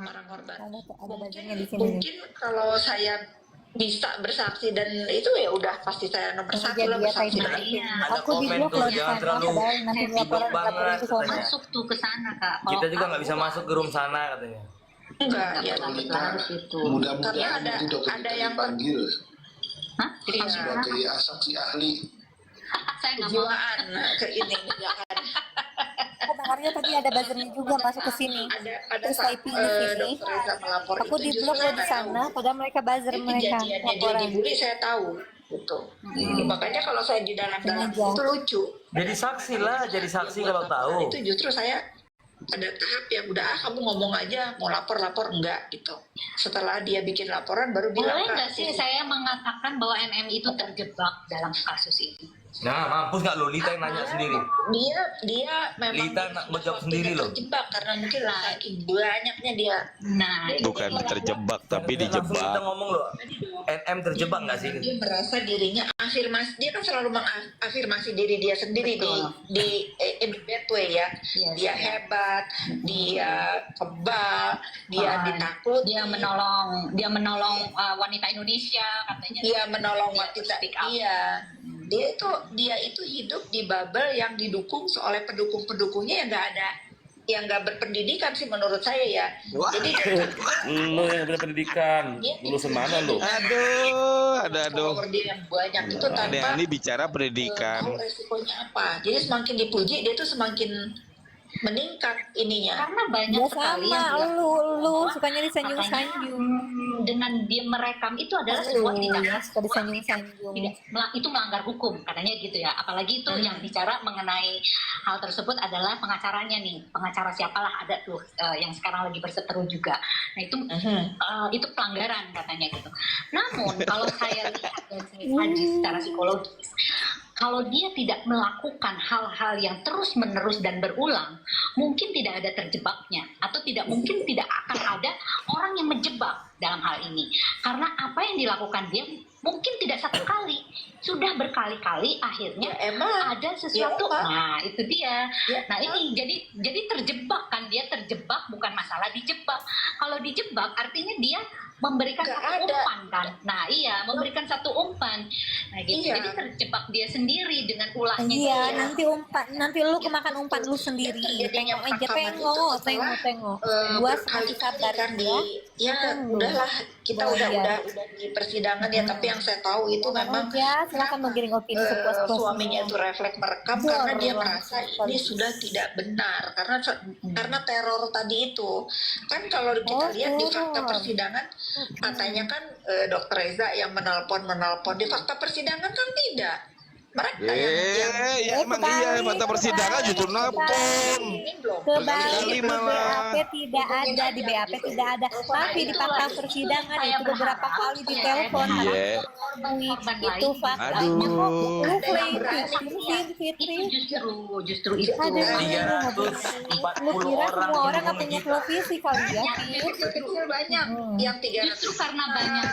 para korban. Ada Mungkin bajunya di sini. mungkin kalau saya bisa bersaksi dan itu ya udah pasti saya nomor satu lah bersaksi. Ada Aku di komen blok tuh, loh di jangan sana, terlalu padahal nanti di blok laporan banget ke sana. katanya. Masuk tuh ke sana, Kak. Kalau Kita juga nggak bisa aku, masuk ke room sana katanya. Enggak, ya kita harus itu. karena ada yang dipanggil Hah? Dipanggil kenapa? sebagai saksi ahli. Saya nggak mau. kejiwaan ke ini ya kan. Aku dengarnya tadi ada buzzernya juga masuk ke sini. Ada Terus saat typing di sini. dokter Reza melapor Aku itu di justru blok saya loh di nggak sana, tahu. padahal mereka buzzer mereka Kejadiannya dia laporan. dibully saya tahu gitu. Makanya kalau saya di dalam Sengaja. itu lucu. Jadi saksi lah, jadi saksi kalau tahu. Itu justru saya ada tahap yang udah kamu ngomong aja mau lapor enggak gitu. Setelah dia bikin laporan baru bilang Boleh nggak sih saya mengatakan bahwa MM itu terjebak dalam kasus ini? Nah, mampus nggak lo? Lita yang nanya sendiri. Dia memang Lita mau jawab sendiri loh. terjebak karena mungkin saking banyaknya dia. Nah, Bukan terjebak tapi Langsung kita dijebak. ngomong loh. NM terjebak nggak sih? Dia merasa dirinya dia kan selalu mengafirmasi diri dia sendiri di in the bad way ya. Yes. Dia hebat, dia kebal, dia ditakuti, dia menolong wanita Indonesia katanya. dia menolong Dia wanita. speak up. Iya. Dia itu hidup di bubble yang didukung oleh pendukung-pendukungnya yang nggak berpendidikan sih menurut saya ya. Wah. Jadi Lu yang berpendidikan, lulusan mana lu? Aduh. follower dia yang banyak itu tanpa Ini bicara pendidikan. tahu resikonya apa. Jadi semakin dipuji dia tuh semakin meningkat ininya. Karena banyak Dia sekali sama, yang bilang lu bahwa sukanya disanjung-sanjung. dengan dia merekam itu adalah sebuah tindakan suka disanjung-sanjung. itu melanggar hukum katanya gitu ya, apalagi itu yang bicara mengenai hal tersebut adalah pengacaranya nih, pengacara siapalah ada tuh yang sekarang lagi berseteru juga. Nah itu pelanggaran katanya gitu. Namun kalau saya lihat dan saya kaji secara psikologis, kalau dia tidak melakukan hal-hal yang terus-menerus dan berulang, mungkin tidak ada terjebaknya, atau mungkin tidak akan ada orang yang menjebak dalam hal ini. Karena apa yang dilakukan dia mungkin tidak satu kali, sudah berkali-kali, akhirnya emang ada sesuatu. Ya, nah itu dia. Ya, nah ini jadi terjebak kan, dia terjebak, bukan masalah dijebak. Kalau dijebak artinya dia memberikan Nggak satu ada. umpan kan. Nah iya, memberikan satu umpan. Nah gitu. Iya. Jadi terjebak dia sendiri dengan ulahnya Iya, dia. nanti lu kemakan umpan lu sendiri. terjadinya Tengok aja, perekaman itu tengok. setelah, Gua berkali-kali sabar kan ya Tunggu. udahlah kita Oh, udah iya. di persidangan ya, tapi yang saya tahu itu memang silakan menggiring opini sepuas-puasnya. suaminya itu refleks merekam Betul, karena dia betul. merasa ini sudah tidak benar karena teror tadi itu kan. Kalau kita lihat di fakta persidangan katanya kan Dokter Reza yang menelpon di fakta persidangan kan tidak. Mereka yang Emang iya mata persidangan justru nelpon. Berkali-kali malah. BAP tidak ada, di BAP tidak ada, tapi di fakta persidangan itu beberapa kali ditelepon. Iya. Itu fakta. Aduh. Fitri. Justru itu. Aduh. 340 Lu kira orang semua orang nggak pendukung punya kita. televisi kali ya? kecil banyak yang 300 Justru karena banyak.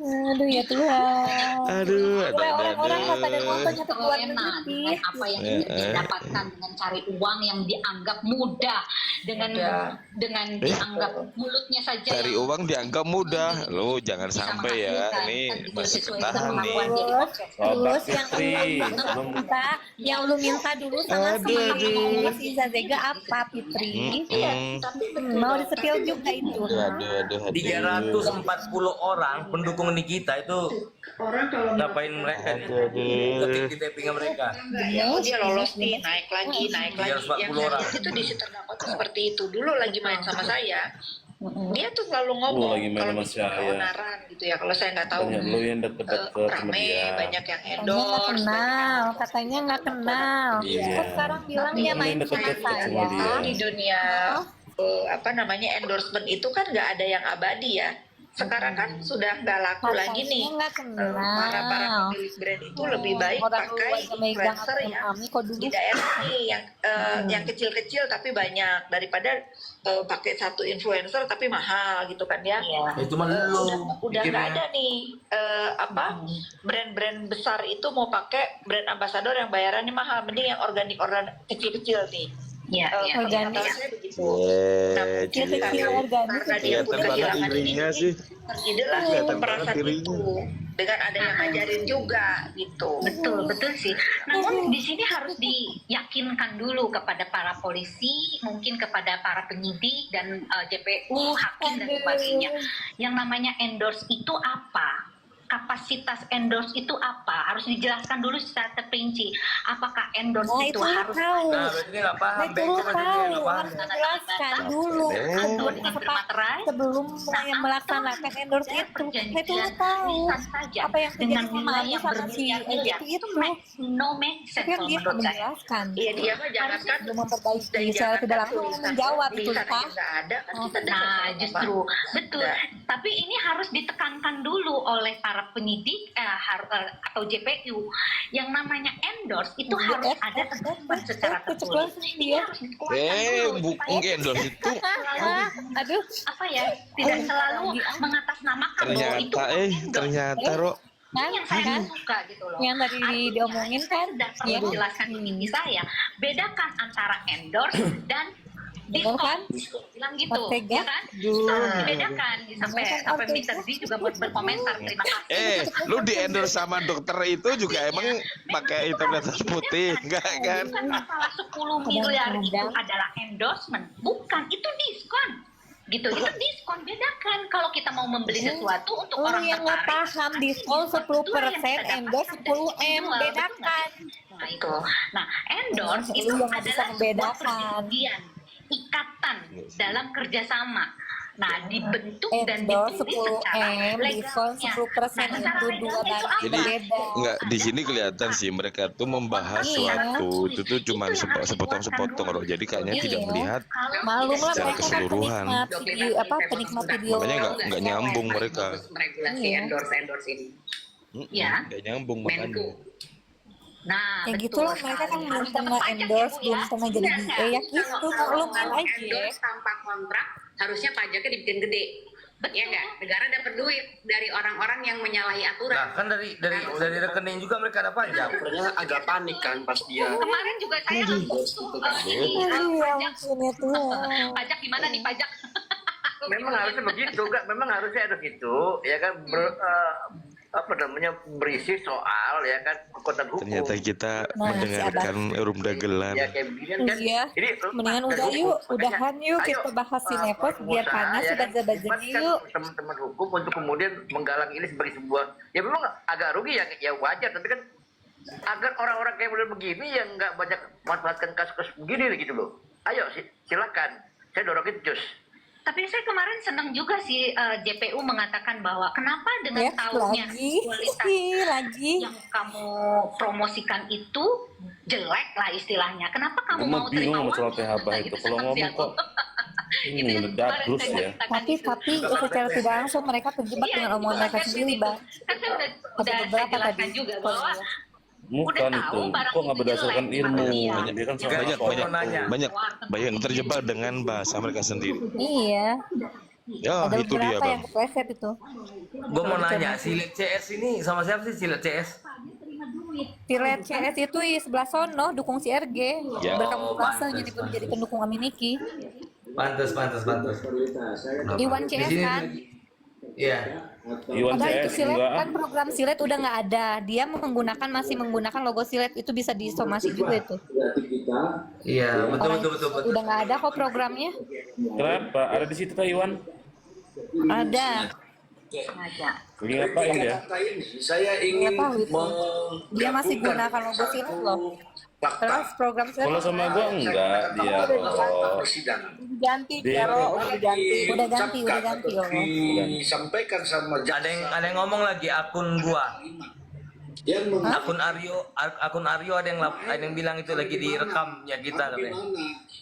Aduh ya Tuhan. Aduh. Kira orang-orang nggak pada nonton nyampe keluar Terlena negeri. dengan apa yang ingin dia dapatkan dengan cari uang yang dianggap mudah, dengan dianggap mulutnya saja Cari yang uang dianggap mudah. Lu jangan bisa sampai ya. menghasilkan. Ini Kan gitu, masih sesuai ketahan dengan nih. kemampuan dia di podcast. Terus Fitri, yang lu minta dulu sama si Zazega apa Fitri? tapi Mau disepil juga itu. Aduh. 340 orang pendukung Nikita itu orang kalau ngapain mereka nih? Ngetik di tappingnya mereka. dia lolos nih naik lagi 340 yang orang. saya itu di terdakwa tuh seperti itu. Dulu lagi main sama saya dia tuh selalu ngomong lagi main kalau sama bikin saya. keonaran gitu ya, kalau saya nggak tahu Banyak lu yang deket-deket sama rame dia. banyak yang Katanya nggak endorse kenal, katanya nggak kenal. Iya. Kok sekarang bilang dia main sama deket-deket sama saya. dia. di dunia endorsement itu kan nggak ada yang abadi ya. Sekarang kan sudah nggak laku lagi nih. Katanya nggak kenal. Para pemilik brand itu lebih baik Orang lu pakai aja megang influencer ATM yang kami kok dulu. di daerah nih yang kecil-kecil tapi banyak daripada pakai satu influencer tapi mahal gitu kan ya. Iya. Itu mah lu Udah nggak pikirnya. ada nih brand-brand besar itu mau pakai brand ambassador yang bayarannya mahal, mending yang organik kecil-kecil nih. Ya, ya. Organik. Kata saya begitu. Nah, mungkin Kecil-kecil organik karena dia kelihatan pun banget kehilangan irinya ini, sih. inilah Kelihatan perasaan banget irinya. itu dengan ada yang ngajarin juga gitu. Betul sih. Namun di sini harus diyakinkan dulu kepada para polisi, mungkin kepada para penyidik dan JPU, hakim dan sebagainya. Yang namanya endorse itu apa? Kapasitas endorse itu apa? Harus dijelaskan dulu secara terperinci. Apakah endorse Nah, itu itu harus tahu. Nah, berarti dia nggak paham. Itu Bego lu berarti dia tahu, nggak paham. harus dijelaskan dulu atau dengan bermaterai? sebelum Nah, yang melaksanakan endorse ada itu. Itu lu perjanjian tahu bisa saja apa yang dengan terjadi sama nilai aku yang sama si bermiliar-miliar. LGT Itu itu. no make Tapi sense kan kalau dia menurut saya. menjelaskan. Iya dia mah jangankan Belum memperbaiki dan secara tidak langsung tulisan, menjawab itu tulisan aja Kak. nggak ada kan kita dengar Nah, sama justru Bapak. betul. Nah. Tapi ini harus ditekankan dulu oleh para penyidik atau JPU. Yang namanya endorse itu harus ada ketentuan secara tertulis. Ini harus dikeluarkan dulu. supaya Bukan endorse itu. selalu, Aduh, apa ya, tidak selalu mengatasnamakan bahwa itu Ternyata Ro, kan yang saya kan nggak suka gitu loh. yang tadi Artinya, diomongin kan saya sudah ya pernah jelaskan ini saya, bedakan antara endorse dan Betul kan? diskon. Bilang gitu, Ortega. ya kan? Harus dibedakan. Sampai Mr. Z juga berkomentar, terima kasih. lu di endorse sama dokter itu juga emang pakai hitam di atas putih, enggak kan? Bukan masalah 10 miliar itu adalah endorsement, bukan, itu diskon. Gitu, itu diskon, bedakan. Kalau kita mau membeli sesuatu untuk Lu orang yang nggak tertarik, paham diskon 10% endorse 10M bedakan. Nah itu, nah endorse Lu itu yang nggak bisa adalah sebuah membedakan. perjanjian, ikatan dalam kerjasama. Nah dibentuk dan Endorse ditulis secara 10M diskon legalnya. 10% itu dua bagian Jadi berbeda. enggak di sini kelihatan sih mereka tuh membahas Iya. suatu itu tuh cuma sepotong-sepotong Ro. Jadi kayaknya tidak Iya. melihat Malum lah secara mereka kan keseluruhan. penikmat video penikmat video. Makanya nggak nyambung mereka. Regulasi Iya. endorse ini. Ya. Nggak nyambung makanya. Menku. Nah, Ya betul gitu loh, mereka kan sekali. belum Harus pernah dapat pajak ya, endorse, Bu, belum ya. pernah jadi Iya, DA, kan? ya gitu, Kalau maklum mau aja. endorse tanpa kontrak, harusnya pajaknya dibikin gede. Ya nggak? Negara dapat duit dari orang-orang yang menyalahi aturan. Nah, kan dari rekening juga mereka ada pajak. Sebenarnya agak panik kan pas dia Kemarin juga saya ini Iya, pajak. mungkin itu ya. Pajak gimana nih pajak? Memang harusnya begitu, kan? Memang harusnya ada gitu, ya kan? Berisi soal, ya kan? Kekuatan hukum. Ternyata kita Nah, mendengarkan Rum Dagelan. Ya kayak begini kan. Iya, Jadi, mendingan dari udah hukum, yuk, makanya, udahan yuk, ayo, kita bahas sinetron biar pengusaha, panas, ya sudah kan, jabat libatkan yuk. teman-teman hukum untuk kemudian menggalang ini sebagai sebuah, ya memang agak rugi ya wajar, tapi kan agar orang-orang kayak model begini yang nggak banyak manfaatkan kasus-kasus begini gitu loh. Ayo silakan, saya dorongin cus. Tapi saya kemarin senang juga sih JPU mengatakan bahwa kenapa dengan Ya, tahunya lagi, kualitas lagi. yang kamu promosikan itu jelek lah istilahnya. Kenapa kamu Gue mau mah bingung terima sama soal uang? PHB Nah, itu. Kalau senang sih ngomong aku. kok Itu yang kemarin dablus saya ya. ceritakan Tapi itu. secara tidak langsung mereka terjebak Iya, dengan omongan mereka kan sendiri, begitu. Bang. Kan saya udah Ada saya beberapa jelaskan tadi. juga bahwa Bukan udah itu, tahu barang kok nggak itu berdasarkan jelek, ilmu. iya. Dia kan soal Banyak soal banyak nanya. banyak yang terjebak dengan bahasa mereka sendiri. Iya, Ya ada itu dia beberapa Bang. yang kepleset itu. Gue mau nanya, silet CS ini sama siapa sih silet CS? Silet CS itu di sebelah sono dukung si RG. Ya. Berkamu rasa pantes, jadi pendukung Aminiki. Pantes. Iwan Di CS sini- kan. Iya. Iwan Padahal itu CS silet enggak. kan program silet udah nggak ada. Dia masih menggunakan logo silet itu bisa disomasi juga itu. Iya, betul. Udah nggak ada kok programnya. Kenapa? Ada di situ Iwan? Ada. Sengaja. Lagi ngapain dia? kata ini saya ingin Nggak tahu itu. Dia masih menggabungkan gunakan logo silet loh. fakta Terus program silet Kalau sama gua enggak dia. Oh. persidangan. ganti, Dia- udah ganti loh. Disampaikan sama Ada yang ngomong lagi akun gua. yang Akun Aryo ada yang bilang itu lagi direkamnya kita katanya.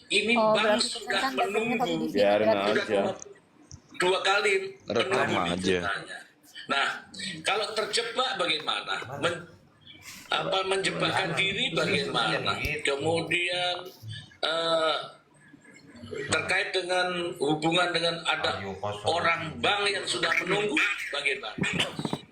ini Oh, bang berarti sudah kan dasarnya tadi di menunggu sini Biarin berarti. aja. dua kali Rekam menunggu aja. ditanya. Nah, kalau terjebak bagaimana? Menjebakkan diri bagaimana? Kemudian terkait dengan hubungan dengan ada orang bank yang sudah menunggu bagaimana?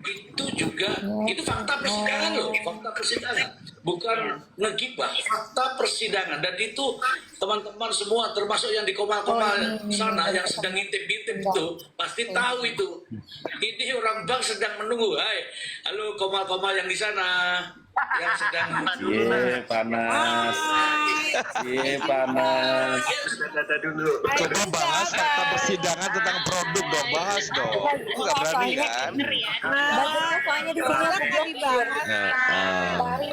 Itu juga itu fakta persidangan loh, fakta persidangan. bukan ngegibah, fakta persidangan. Dan itu teman-teman semua termasuk yang di Komal-Komal sana yang sedang ngintip-ngintip itu pasti tahu itu. Ini orang bank sedang menunggu. Hai, halo Komal-Komal yang di sana yang sedang panas. Panas. Coba bahas fakta persidangan tentang produk dong, bahas dong. Lu nggak berani kan? Soalnya di sini aku belum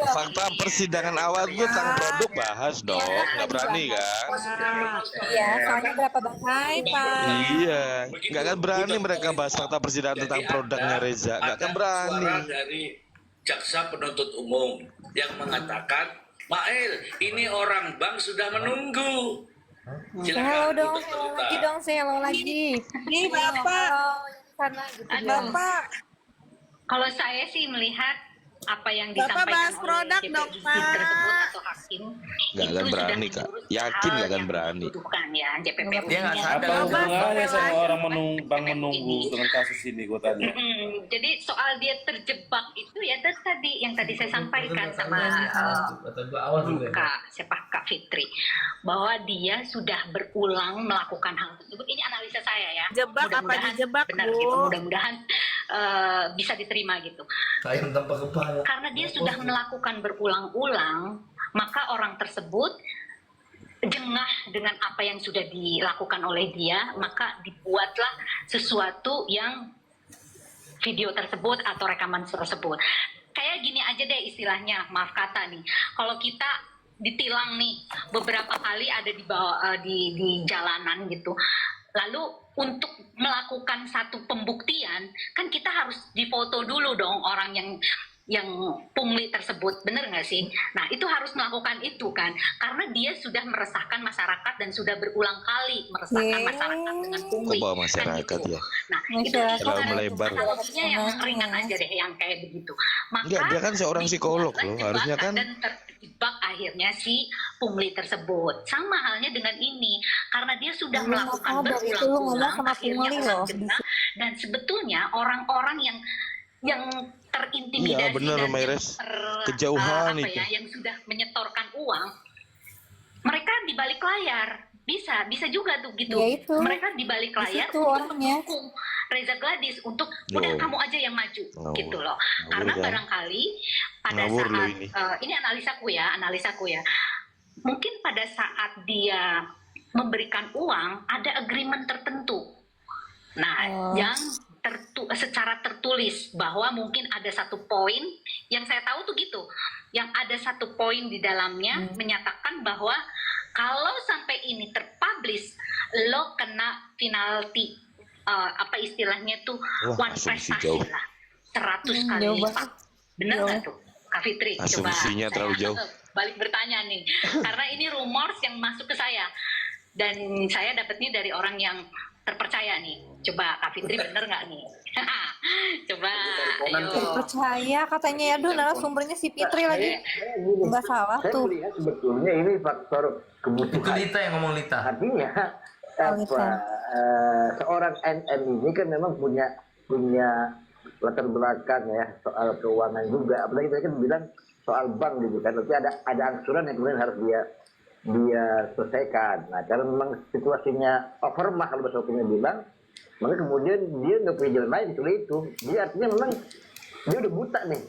Fakta persidangan awal gue tentang produk bahas dong, nggak berani kan? Iya, soalnya berapa bang? Hai Pak. Iya, nggak akan berani mereka bahas fakta persidangan tentang produknya Reza, nggak akan berani. Suara dari jaksa penuntut umum yang mengatakan, Mail, ini orang bank sudah menunggu. Hello dong, hello lagi dong, hello lagi. Nih Bapak. Sana gitu. Bapak. Kalau saya sih melihat apa yang Bapak disampaikan bahas produk oleh dong, JPUD Pak. tersebut atau hakim Nggak itu akan sudah berani, Kak. menurut Yakin hal nggak akan yang berani. dibutuhkan ya JPPU. Dia nggak sadar. Apa hubungannya sama orang Bang menunggu dengan kasus ini, gue tanya. Jadi soal dia terjebak itu ya tadi yang tadi saya sampaikan sama Kak Fitri, bahwa dia sudah berulang melakukan hal tersebut. Ini analisa saya ya. Jebak apa Mudah-mudahan dijebak, benar Bu? gitu. Mudah-mudahan bisa diterima gitu. Sayang tanpa kepala. Karena dia sudah melakukan berulang-ulang, maka orang tersebut jengah dengan apa yang sudah dilakukan oleh dia, maka dibuatlah sesuatu yang video tersebut atau rekaman tersebut. Kayak gini aja deh istilahnya, maaf kata nih. Kalau kita ditilang nih beberapa kali ada di bawah di jalanan gitu. Lalu untuk melakukan satu pembuktian kan kita harus difoto dulu dong orang yang pungli tersebut, bener nggak sih? Nah itu harus melakukan itu kan, karena dia sudah meresahkan masyarakat dan sudah berulang kali meresahkan masyarakat dengan pungli. Kok bawa masyarakat kan gitu. ya? Nah itu Terlalu melebar. analoginya yang ringan aja deh, yang kayak begitu. Maka Enggak, dia kan seorang psikolog loh, dibuatlah harusnya kan. dan terjebak akhirnya si pungli tersebut. Sama halnya dengan ini, karena dia sudah melakukan dari itu lu ngomong sama akhirnya pungli orang loh. jengah. Dan sebetulnya orang-orang yang terintimidasi Iya, bener, dan Mayres. yang Kejauhan itu. yang sudah menyetorkan uang, mereka di balik layar bisa juga tuh gitu. Ya itu. Mereka di balik Di layar situ untuk orangnya. mendukung Reza Gladys untuk udah Loh. kamu aja yang maju Ngawur. gitu loh. Ngawur Karena kan? barangkali pada Ngawur loh saat ini. analisaku ya. Mungkin pada saat dia memberikan uang ada agreement tertentu. Nah, yang secara tertulis bahwa mungkin ada satu poin yang saya tahu tuh gitu, yang ada satu poin di dalamnya menyatakan bahwa kalau sampai ini terpublish lo kena penalti, apa istilahnya tuh, Wah, one asumsi prestasi jauh. lah 100 kali jauh lipat. banget. Benar Jauh. nggak tuh Kak Fitri? Asumsinya terlalu jauh. Balik bertanya nih karena ini rumors yang masuk ke saya dan saya dapatnya dari orang yang terpercaya nih. Coba Kak Fitri bener nggak nih? Coba ayo. Percaya katanya ya, aduh narasumbernya si Fitri lagi. Nggak salah Saya tuh. melihat sebetulnya ini faktor Itu kebutuhan. Lita yang ngomong Lita. Artinya seorang NM ini kan memang punya latar belakang ya soal keuangan juga. Apalagi tadi kan bilang soal bank gitu kan. Tapi ada angsuran yang kemudian harus dia selesaikan. Nah, karena memang situasinya overmah kalau bahasa hukumnya bilang, maka kemudian dia nggak punya jalan lain kecuali itu. Dia artinya memang dia udah buta nih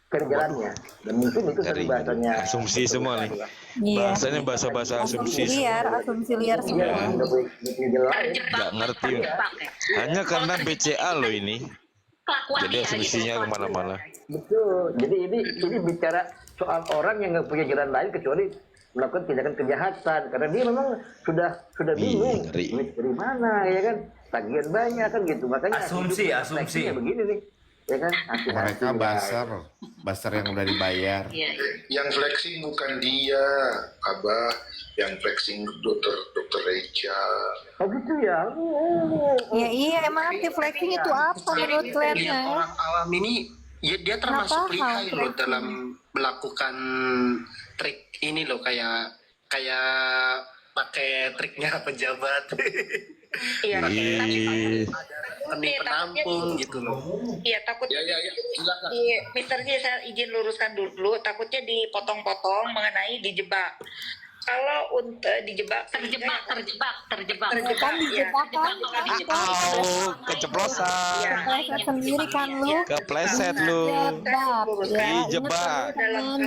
cari jalannya. Dan mungkin itu Cari bahasanya asumsi semua nih. Iya. Bahasanya bahasa-bahasa asumsi. Asumsi liar dia semua. nggak punya jalan lain. Nggak ngerti. Terjebak ya. Hanya karena BCA loh ini. Kelakuan Jadi dia asumsinya gitu. kemana-mana. Betul. Jadi ini bicara soal orang yang nggak punya jalan lain kecuali melakukan tindakan kejahatan karena dia memang sudah bingung ngeri. duit dari mana ya kan, tagihan banyak kan gitu, makanya Asumsi. refleksinya begini nih ya kan. Mereka basar yang udah dibayar. Iya, iya. Yang flexing bukan dia, Abah. Yang flexing dokter Reja. Oh gitu ya. Ya iya, emang anti flexing itu apa menurut kalian ya? Orang awam ini ya dia termasuk Kenapa lihai hal loh flexing? dalam melakukan trik ini loh, kayak pakai triknya pejabat. Iya, tapi Rekening penampung gitu loh. iya takutnya silakan. Mister J, saya izin luruskan dulu, takutnya dipotong-potong mengenai dijebak. Kalau untuk dijebak terjebak. Kan dijebak keceplosan. Kepleset sendiri kan lu. Kepleset lu. Dijebak.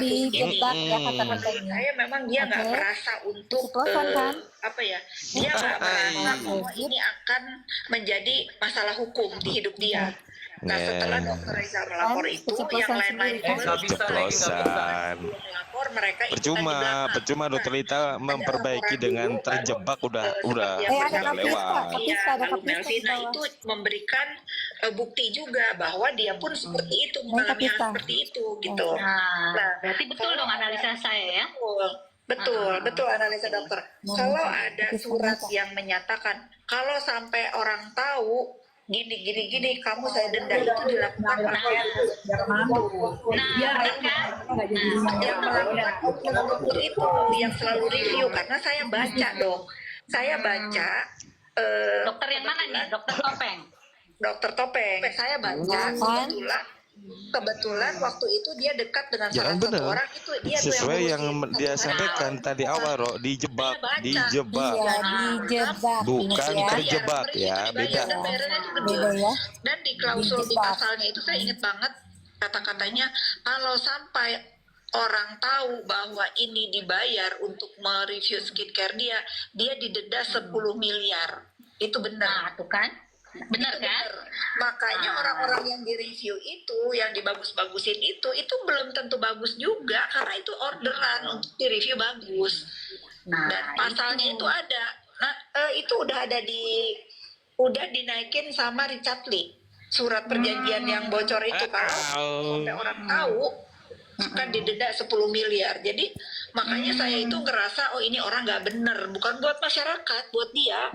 Dijebak ya kata menurut saya memang dia nggak merasa untuk kan? apa ya, dia nggak merasa bahwa ini akan menjadi masalah hukum di hidup dia. Nah setelah Dokter Reza melapor itu, yang lain-lain Keceplosan. melapor, mereka Percuma Dokter Lita memperbaiki dengan terjebak udah ada lewat. lalu Melvina itu memberikan bukti juga bahwa dia pun seperti itu, mengalami hal seperti itu gitu. Nah, berarti betul dong analisa saya ya. Betul analisa dokter. Kalau ada surat yang menyatakan kalau sampai orang tahu gini kamu saya denda, itu dilakukan oleh yang melakukan dokter itu yang selalu review, karena saya baca Dokter yang mana nih? Dokter Topeng. Dokter Topeng. Saya baca kebetulan waktu itu dia dekat dengan salah satu orang, itu dia tuh Sesuai yang ngurusin dia satu sampaikan tadi awal, dijebak. Dijebak. Bukan terjebak ya, beda. Dan di klausul di pasalnya itu saya ingat banget kata-katanya, kalau sampai orang tahu bahwa ini dibayar untuk mereview skincare dia didenda 10 miliar. Itu benar. Nah, tuh kan? Benar kan? Makanya orang-orang yang direview itu, yang dibagus-bagusin itu belum tentu bagus juga, karena itu orderan untuk direview bagus. Dan pasalnya itu ada. Nah, itu udah dinaikin sama Richard Lee. Surat perjanjian yang bocor itu, kalau sampai orang tahu kan didenda 10 miliar. Jadi makanya saya itu ngerasa ini orang nggak bener, bukan buat masyarakat, buat dia.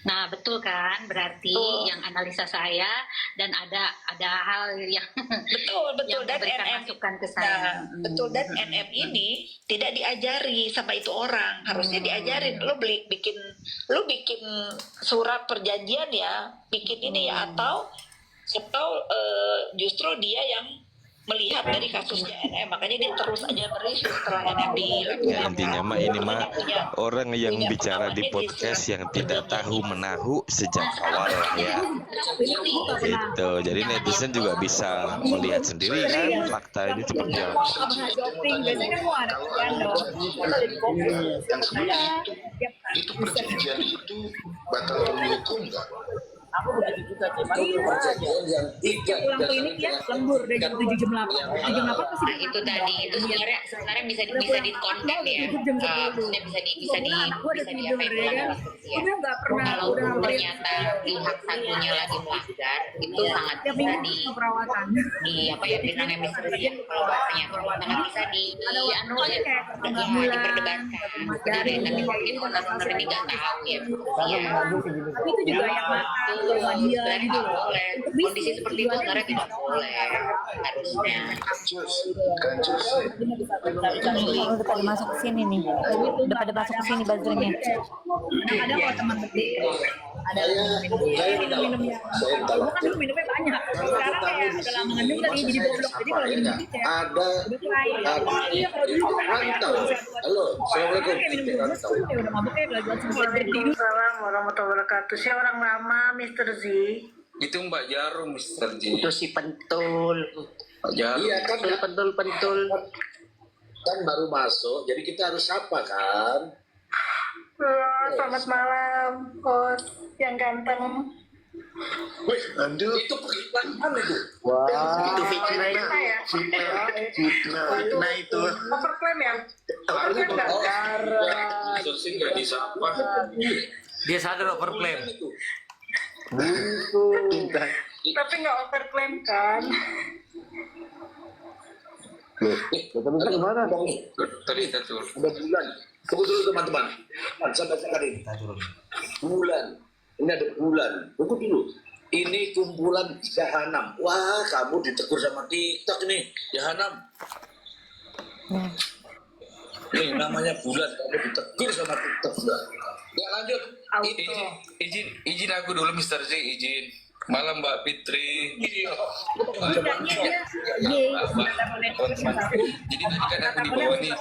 Nah, betul kan? Berarti yang analisa saya dan ada hal yang betul yang dan memberikan NM masukan ke saya. Betul, dan NM ini tidak diajari sama itu orang, harusnya diajarin. Lu bikin surat perjanjian ya, bikin ini ya, atau justru dia yang melihat dari kasusnya NM, makanya dia terus aja mereview setelah NM dilakukan. Ya, intinya ini orang yang bicara di podcast yang tidak tahu menahu sejak awal ya. Itu jadi netizen juga bisa melihat sendiri kan fakta ini seperti apa. Yang sebelum itu perjanjian itu batal demi hukum nggak? Aku begitu juga Perjanjian yang tidak pulang klinik ya lembur dari jam 7 jam 8 jam 8 pasti Nah, itu tadi itu sebenarnya bisa dikonten ya. Maksudnya bisa di apa ya, kalau ternyata pihak satunya lagi melanggar, itu sangat bisa di apa ya, bilangnya misalnya kalau bahasanya sangat bisa dianulir, diperdebatkan sebenarnya. Tapi mungkin owner ini nggak tahu ya. tapi itu juga yang dia gitu loh. Kondisi seperti itu sebenarnya tidak boleh harusnya. Udah pada masuk ke sini nih. Udah pada masuk ke sini buzzernya. Ada kok teman gede. Ada minum yang kan dulu minumnya banyak. Sekarang kayak udah lama ngendung kali jadi goblok. Jadi kalau minum dikit ya. Iya kalau dulu Halo, assalamualaikum. Udah mabuk ya belajar semua. Waalaikumsalam warahmatullahi wabarakatuh. Saya orang lama, Mr. Z. Itu Mbak Jarum, Mr. J. Itu si pentul. Mbak Jarum. Iya kan, Pentul. Kan baru masuk, jadi kita harus sapa kan? Selamat malam, bos yang ganteng. Wih, Anda Itu periklan itu. itu fitnah ya. fitnah itu. Overclaim ya? Overclaim nggak? Sering nggak disapa. Dia sadar overclaim. Tapi nggak overclaim kan? Gimana? Tadi kita turun. Udah bulan. Tunggu dulu teman-teman. Saya bacakan ini. Bulan. Ini ada bulan. Tunggu dulu. Ini kumpulan jahanam. Wah, kamu ditegur sama TikTok nih. Jahanam. namanya bulan, kamu ditegur sama TikTok sudah. Ya lanjut. Izin aku dulu Mr. Z, izin. Malam Mbak Fitri. Bisanya dia Y. Jadi tadi kan aku di bawah nih.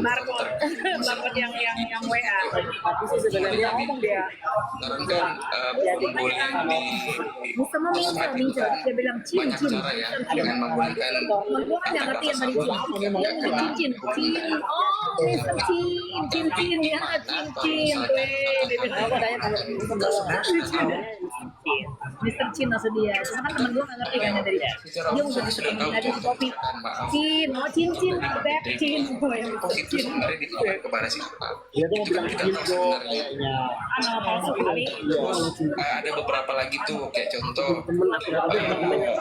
Barcode yang WA. Sebenarnya ngomong dia. Sekarang kan boleh di Sama Minca. Dia bilang cin. banyak cara ya dengan menggunakan Gue kan nggak ngerti yang tadi cin. Oh, Mr. Cin. Ya, cin. Dia bilang apa tanya Mr. Cin maksud dia. Cuma kan temen gue nggak ngerti kan dari dia. Dia udah tadi di kopi. Cin, beb cin. itu sebenarnya ditujukan kepada siapa? Itu kan kita tahu sebenarnya. Nama palsu kali. Terus ada beberapa lagi tuh kayak contoh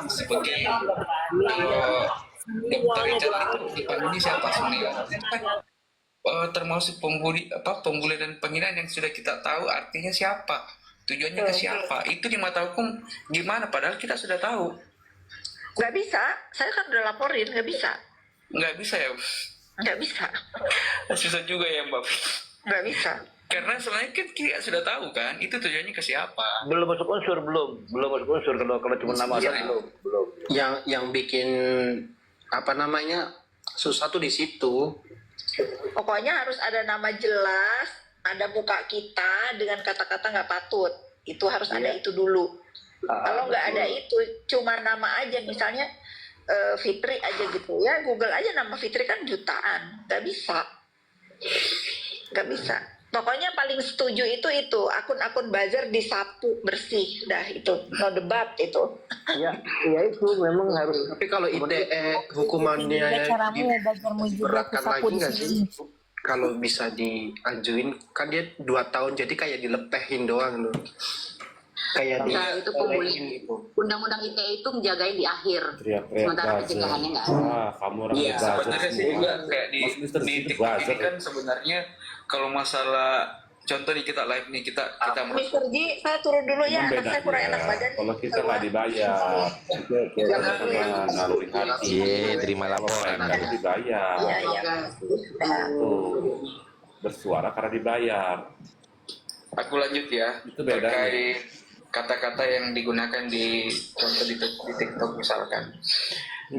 sebagai dokter Richard itu dipanggilnya siapa sebenarnya? Termasuk pembuli dan penghinaan yang sudah kita tahu artinya siapa, tujuannya ke siapa, itu di mata hukum gimana, padahal kita sudah tahu. Nggak bisa, saya kan udah laporin, nggak bisa. Nggak bisa ya? Nggak bisa. Susah juga ya Mbak. Nggak bisa. Karena sebenarnya kan kita sudah tahu kan, itu tujuannya ke siapa. Belum masuk unsur, belum masuk unsur kalau cuma nama Iya. belum. Yang bikin apa namanya susah tuh di situ. Pokoknya harus ada nama jelas, ada muka kita dengan kata-kata nggak patut. Itu harus ada itu dulu. Kalau nggak ada itu, cuma nama aja, misalnya Fitri aja gitu ya, Google aja nama Fitri kan jutaan, nggak bisa. Pokoknya paling setuju itu akun-akun buzzer disapu bersih, dah itu no debat itu. Ya itu memang harus. Tapi kalau ITE hukumannya diberatkan lagi nggak sih? Kalau bisa diajuin kan dia 2 tahun, jadi kayak dilepehin doang loh. Kayak Nah, itu pembuli. gitu. Undang-undang ITE itu menjagain di akhir. Sementara pencegahannya nggak ada. Kamu orang Iya, buzzer sebenarnya sih juga kayak di TikTok ini kan sebenarnya kalau masalah contoh nih kita live nih kita Mr. Ji, saya turun dulu ya, Beda, saya kurang enak ya. badan. Kalau kita nggak dibayar, itu kita naluri hati. Iya, terima laporan. Harus dibayar. Iya. Tuh, bersuara karena dibayar. aku lanjut ya. Itu beda Terkait kata-kata yang digunakan di contoh di TikTok misalkan.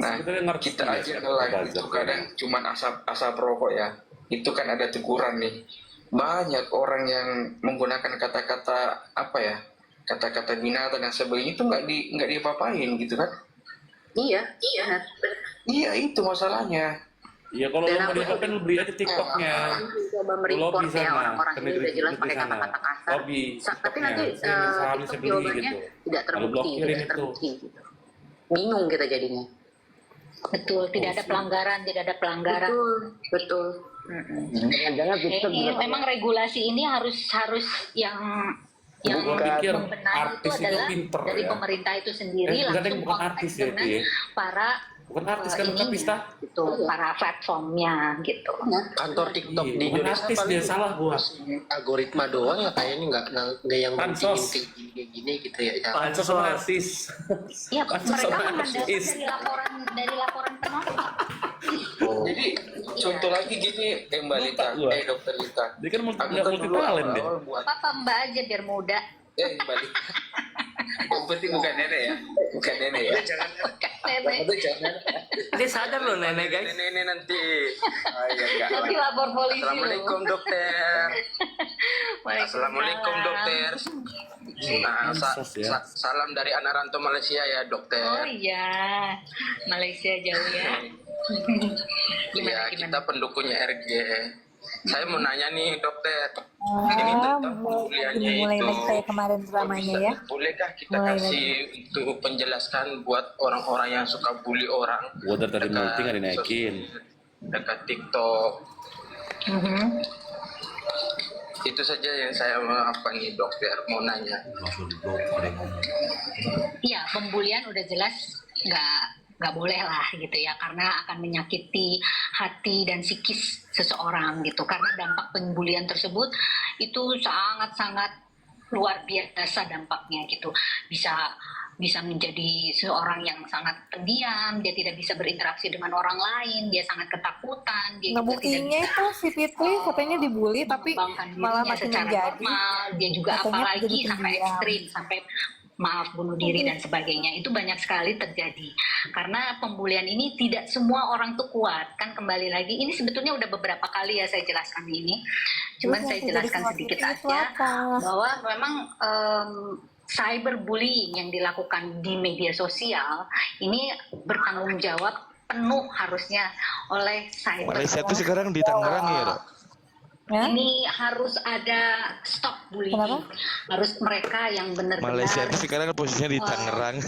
Nah, kita aja ke live itu kadang cuman asap rokok ya. Itu kan ada teguran nih. Banyak orang yang menggunakan kata-kata apa ya? Kata-kata binatang dan sebagainya itu nggak diapa-apain gitu kan? Iya. Iya itu masalahnya. Iya, kalau lo mau diapain lu beli aja TikToknya. Coba mereport ya orang-orang ini udah jelas pakai kata-kata kasar. Lobby. Tapi nanti TikTok jawabannya tidak terbukti. Bingung kita jadinya. Betul, tidak ada pelanggaran. Betul. Jangan TikTok Ini memang regulasi ini harus yang pikir membenahi itu artis itu adalah pinter dari ya. pemerintah itu sendiri langsung bukan artis ya dengan itu ya. para Bukan artis kan, bukan Pista. gitu, para platformnya gitu. Kantor TikTok di Bukan Indonesia artis dia, salah gua. algoritma doang ya, kayaknya nggak yang Pansos. penting kayak gini gitu ya. Pansos sama artis. Ya, Pansos mereka sama mengandalkan artis. dari laporan penonton. Jadi contoh lagi gini, Mbak Lita, Dokter Lita. Dia kan multi dulu talent dia. awal buat Apa Mbak aja biar muda. Mbak Lita. Yang penting bukan nenek ya, bukan nenek ya. Nenek. Dia sadar loh nenek guys. Nenek nanti. Iya enggak. Nanti lapor polisi. Assalamualaikum dokter. Waalaikumsalam. Assalamualaikum dokter. Nah, salam dari anak rantau Malaysia ya dokter. Oh iya, Malaysia jauh ya. Iya, kita pendukungnya RG. Saya mau nanya nih dokter, ini tentang pembuliannya mulai itu. lagi kayak kemarin dramanya ya. Bolehkah kita Mulai kasih untuk penjelaskan buat orang-orang yang suka bully orang? Gua dari tadi multi nggak dinaikin. Dekat TikTok. Itu saja yang saya mau dokter mau nanya. Iya, pembulian udah jelas nggak boleh lah gitu ya, karena akan menyakiti hati dan psikis seseorang gitu, karena dampak pembulian tersebut itu sangat-sangat luar biasa dampaknya gitu, bisa bisa menjadi seorang yang sangat pendiam, dia tidak bisa berinteraksi dengan orang lain, dia sangat ketakutan, dia Nah juga tidak buktinya bisa itu si Fitri katanya dibully tapi mengembangkan malah dirinya makin secara menjadi. normal, dia juga Katanya apalagi jadi sampai pendiam. ekstrim, sampai maaf bunuh diri dan sebagainya. Itu banyak sekali terjadi karena pembulian ini tidak semua orang tuh kuat. Kan kembali lagi ini sebetulnya udah beberapa kali ya saya jelaskan ini, cuman Terus saya yang terjadi jelaskan sama sedikit Fitri itu aja apa? bahwa memang cyberbullying yang dilakukan di media sosial ini bertanggung jawab penuh harusnya oleh cyber. Malaysia tuh sekarang di Tangerang ya, Dok? Ini harus ada stop bullying. Harus mereka yang benar-benar Malaysia itu sekarang posisinya di Tangerang.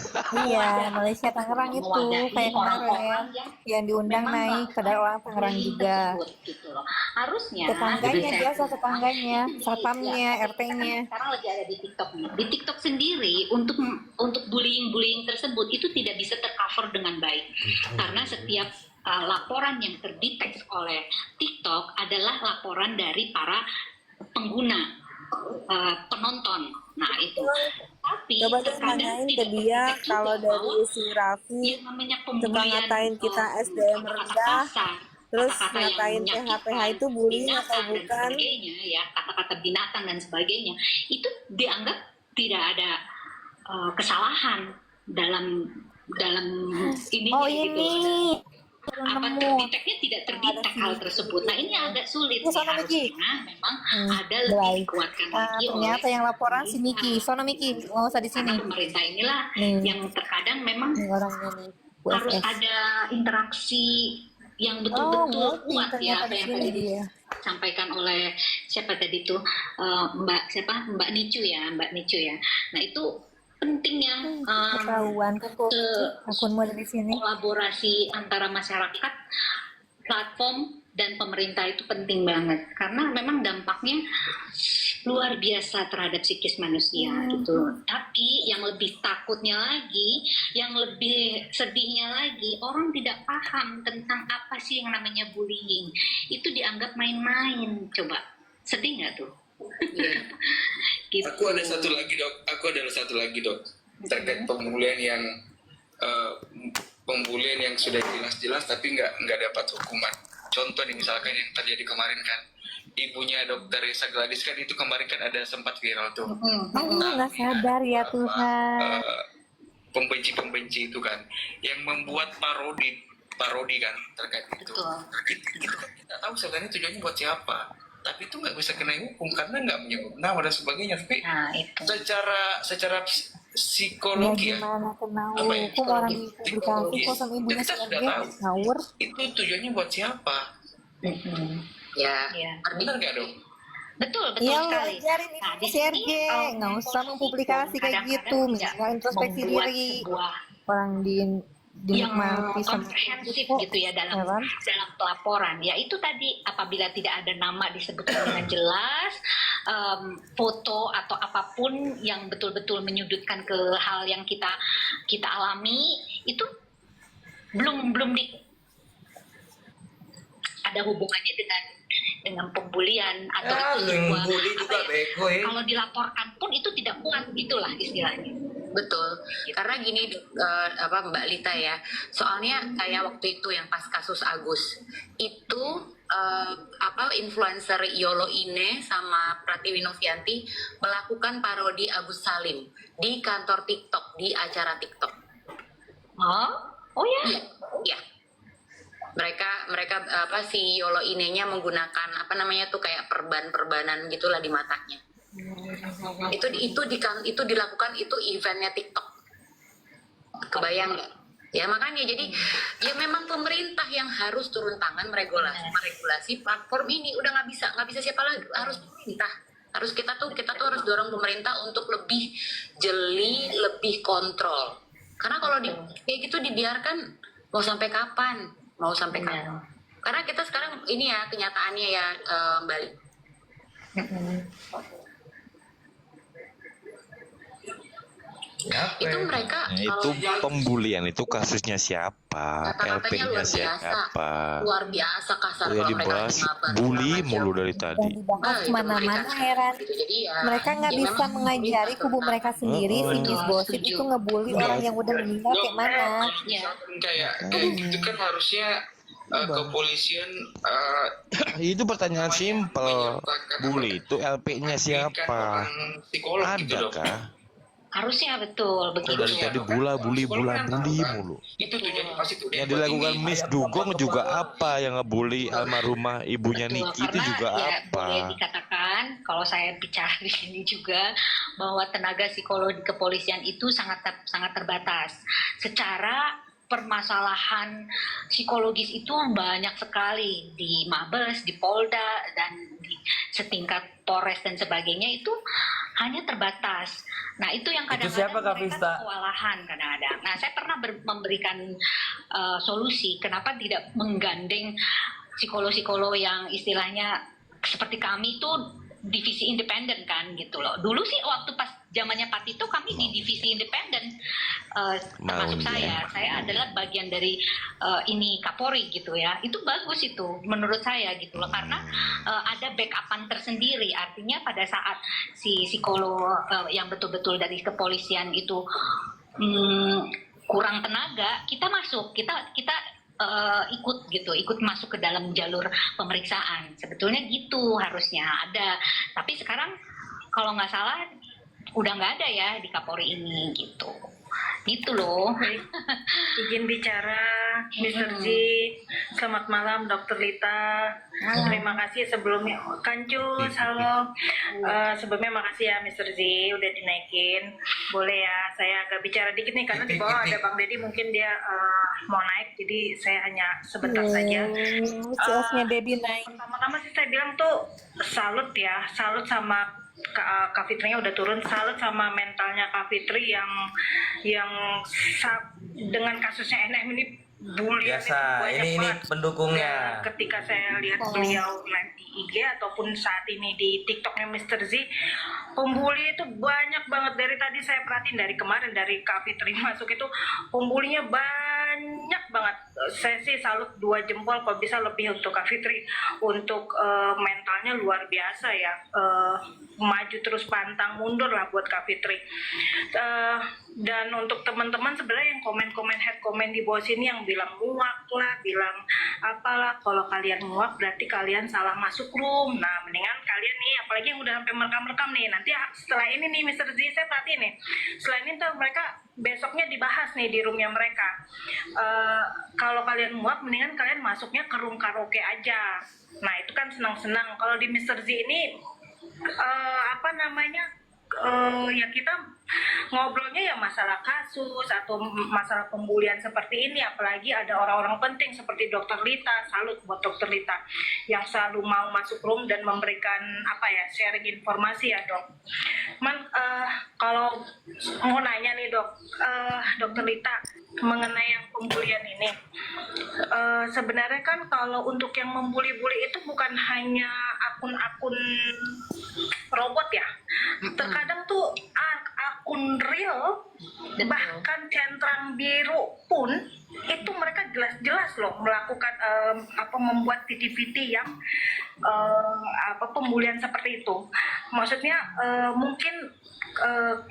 Iya, Malaysia Tangerang itu kayak kemarin yang diundang naik padahal orang Tangerang juga. gitu loh. Harusnya Tetangganya biasa, tetangganya, satpamnya, RT-nya. Sekarang lagi ada di TikTok nih. Di TikTok sendiri untuk bullying tersebut itu tidak bisa tercover dengan baik karena setiap laporan yang terdeteksi oleh TikTok adalah laporan dari para pengguna penonton. Nah itu. Tapi coba deh nanyain ke dia kalau dari si Raffi suka ngatain kita SDM rendah, terus ngatain PHPH itu bullying atau bukan? Ya kata-kata binatang dan sebagainya itu dianggap tidak ada kesalahan dalam ini. Oh gitu. ini. Apa terdeteknya tidak terdetek hal tersebut. Nah ini agak sulit nih, harusnya memang ada lebih dikuatkan lagi ternyata yang laporan si Miki. Sono Miki, nggak usah di sini. Pemerintah inilah yang terkadang memang harus ada interaksi yang betul-betul kuat ya, apa yang tadi disampaikan oleh siapa tadi tuh Mbak Nicu ya. Nah itu pentingnya akunmu dari sini. Kolaborasi antara masyarakat, platform dan pemerintah itu penting banget karena memang dampaknya luar biasa terhadap psikis manusia gitu. Tapi yang lebih takutnya lagi, yang lebih sedihnya lagi, orang tidak paham tentang apa sih yang namanya bullying. Itu dianggap main-main. Coba sedih nggak tuh? Gitu. Aku ada satu lagi dok terkait pembulian yang sudah jelas-jelas tapi nggak dapat hukuman. Contoh nih misalkan yang terjadi kemarin kan, ibunya Dr. Reza Gladys kan itu kemarin kan ada sempat viral tuh. Nggak sadar ya Tuhan. Pembenci itu kan yang membuat parodi kan terkait itu. Kita nggak tahu sebenarnya tujuannya buat siapa. Tapi itu nggak bisa kena hukum karena nggak menyebut nama dan sebagainya. Tapi secara psikologi ya gimana kena hukum orang dipublikasi kok sama ibunya sebagai ngawur. Itu tujuannya buat siapa? Ya. Benar nggak dong? Betul ya, sekali. Ajarin itu si RG, nggak usah mempublikasi kayak gitu, misalnya introspeksi diri orang dinikmati yang komprehensif gitu ya dalam pelaporan. Ya itu tadi apabila tidak ada nama disebutkan dengan jelas, foto atau apapun yang betul-betul menyudutkan ke hal yang kita alami itu belum ada hubungannya dengan pembulian atau itu sebuah kalau dilaporkan pun itu tidak kuat, itulah istilahnya. Betul, karena gini Mbak Lita ya, soalnya kayak waktu itu yang pas kasus Agus itu influencer Yolo Ine sama Pratiwi Novianti melakukan parodi Agus Salim di kantor TikTok, di acara TikTok. Oh ya? Iya. Mereka si Yolo Ine-nya menggunakan kayak perbanan gitulah di matanya. Itu dilakukan, itu eventnya TikTok. Kebayang nggak? Ya makanya jadi ya memang pemerintah yang harus turun tangan meregulasi platform ini. Udah nggak bisa siapa lagi, harus pemerintah. Kita tuh harus dorong pemerintah untuk lebih jeli, lebih kontrol. Karena kalau kayak gitu dibiarkan mau sampai kapan? Karena kita sekarang ini ya kenyataannya ya Mbak. Itu mereka Itu pembulian itu kasusnya siapa? kata-katanya LP-nya siapa? luar biasa kasar Oh, ya kalau mereka dibahas lagi mabar. bully mulu dari Dan tadi. dibahas Itu kemana-mana, memberikan heran. gitu. Jadi ya, Mereka nggak ya bisa memang mengajari kubu mereka sendiri, si Heeh. Miss Gosip itu ngebully orang yang udah meninggal kayak mana. kayak gitu kan harusnya kepolisian Itu pertanyaan simpel. Bully itu LP-nya siapa? psikolog gitu dong. Adakah? Harusnya betul Oh, begitu. dari tadi bully mulu. Itu tujuannya pasti tuh. Yang dilakukan Miss Dugong juga apa? Yang ngebully almarhumah ibunya Betul, Niki itu karena juga ya apa? boleh dikatakan kalau saya bicara di sini juga bahwa tenaga psikologi kepolisian itu sangat terbatas. Secara permasalahan psikologis itu banyak sekali di Mabes, di Polda, dan di setingkat Polres dan sebagainya itu hanya terbatas. Nah itu yang Itu kadang-kadang siapa, Kak mereka Vista? kewalahan kadang-kadang. Nah saya pernah memberikan solusi kenapa tidak menggandeng psikolog-psikolog yang istilahnya seperti kami itu divisi independen kan gitu loh. Dulu sih waktu pas zamannya Pak Tito kami di divisi independen, termasuk saya adalah bagian dari ini Kapolri gitu ya. Itu bagus itu menurut saya gitu loh, karena ada backupan tersendiri. Artinya pada saat si psikolog yang betul-betul dari kepolisian itu kurang tenaga, kita masuk, kita ikut masuk ke dalam jalur pemeriksaan. Sebetulnya gitu harusnya ada, tapi sekarang kalau nggak salah udah nggak ada ya di Kapolri ini gitu. Gitu loh. Izin bicara, Mr. Z. Selamat malam, Dr. Lita. Terima kasih sebelumnya. Kancus, halo. Sebelumnya makasih ya, Mr. Z, udah dinaikin. Boleh ya, saya agak bicara dikit nih, karena di bawah ada Bang Deddy, mungkin dia mau naik, jadi saya hanya sebentar saja. CS-nya Deddy naik. Pertama-tama sih saya bilang tuh, salut ya, salut sama Kak Fitri-nya udah turun, salut sama mentalnya Kak Fitri yang dengan kasusnya NM ini bully Biasa, ini pendukungnya. ketika saya lihat beliau live di IG ataupun saat ini di TikToknya Mr. Z, pembuli itu banyak banget. Dari tadi saya perhatiin, dari kemarin dari Kak Fitri masuk itu pembulinya banyak banget. Saya sih salut 2 jempol, kalau bisa lebih untuk Kak Fitri, untuk mentalnya luar biasa ya, maju terus pantang mundur lah buat Kak Fitri. Dan untuk teman-teman sebenarnya yang head komen di bawah sini yang bilang muak lah, bilang apalah, kalau kalian muak berarti kalian salah masuk room. Nah mendingan kalian nih, apalagi yang udah sampai merekam nih, nanti setelah ini nih Mr. Z, saya perhatiin nih, setelah ini tuh mereka besoknya dibahas nih di roomnya mereka. Kalau kalian muak, mendingan kalian masuknya ke room karaoke aja. Nah itu kan senang-senang. Kalau di Mr. Z ini ya kita ngobrolnya ya masalah kasus atau masalah pembulian seperti ini, apalagi ada orang-orang penting seperti Dr. Lita. Salut buat Dr. Lita yang selalu mau masuk room dan memberikan sharing informasi ya dok. Kalau mau nanya nih dok, Dr. Lita, mengenai yang pembulian ini, sebenarnya kan kalau untuk yang membuli-buli itu bukan hanya akun-akun robot ya, terkadang tuh akun real, bahkan centang biru pun itu mereka jelas-jelas loh melakukan membuat VT-VT yang pembulian seperti itu. Maksudnya mungkin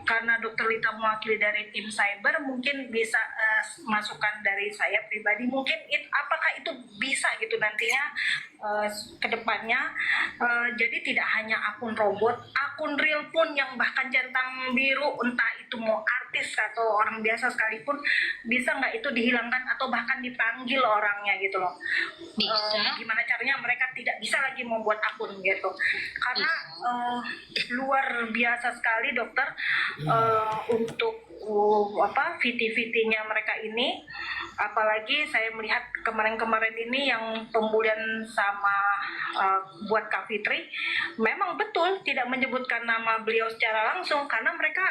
karena Dr. Lita mewakili dari tim cyber, mungkin bisa masukan dari saya pribadi, mungkin apakah itu bisa gitu nantinya ke depannya, jadi tidak hanya akun robot, akun real pun yang bahkan centang biru, entah itu mau artis atau orang biasa sekalipun, bisa nggak itu dihilangkan atau bahkan dipanggil orangnya gitu loh. Gimana caranya mereka tidak bisa lagi membuat akun gitu, karena luar biasa sekali dokter untuk VT-VT-nya mereka ini. Apalagi saya melihat kemarin-kemarin ini yang pembulian sama buat Kak Fitri, memang betul tidak menyebutkan nama beliau secara langsung, karena mereka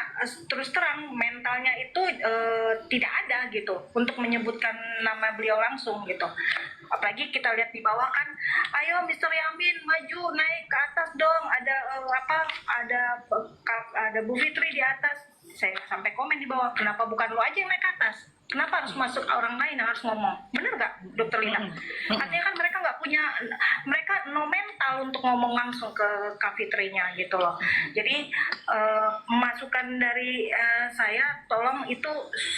terus terang mentalnya itu tidak ada gitu untuk menyebutkan nama beliau langsung gitu. Apalagi kita lihat di bawah kan, ayo Mr. Yamin maju naik ke atas dong, ada Bu Fitri di atas, saya sampai komen di bawah, kenapa bukan lo aja yang naik ke atas? Kenapa harus masuk orang lain yang harus ngomong? Bener nggak, Dokter Lina? Artinya kan mereka nggak punya, mereka no mental untuk ngomong langsung ke kafeterinya gitu loh. Jadi masukan dari saya, tolong itu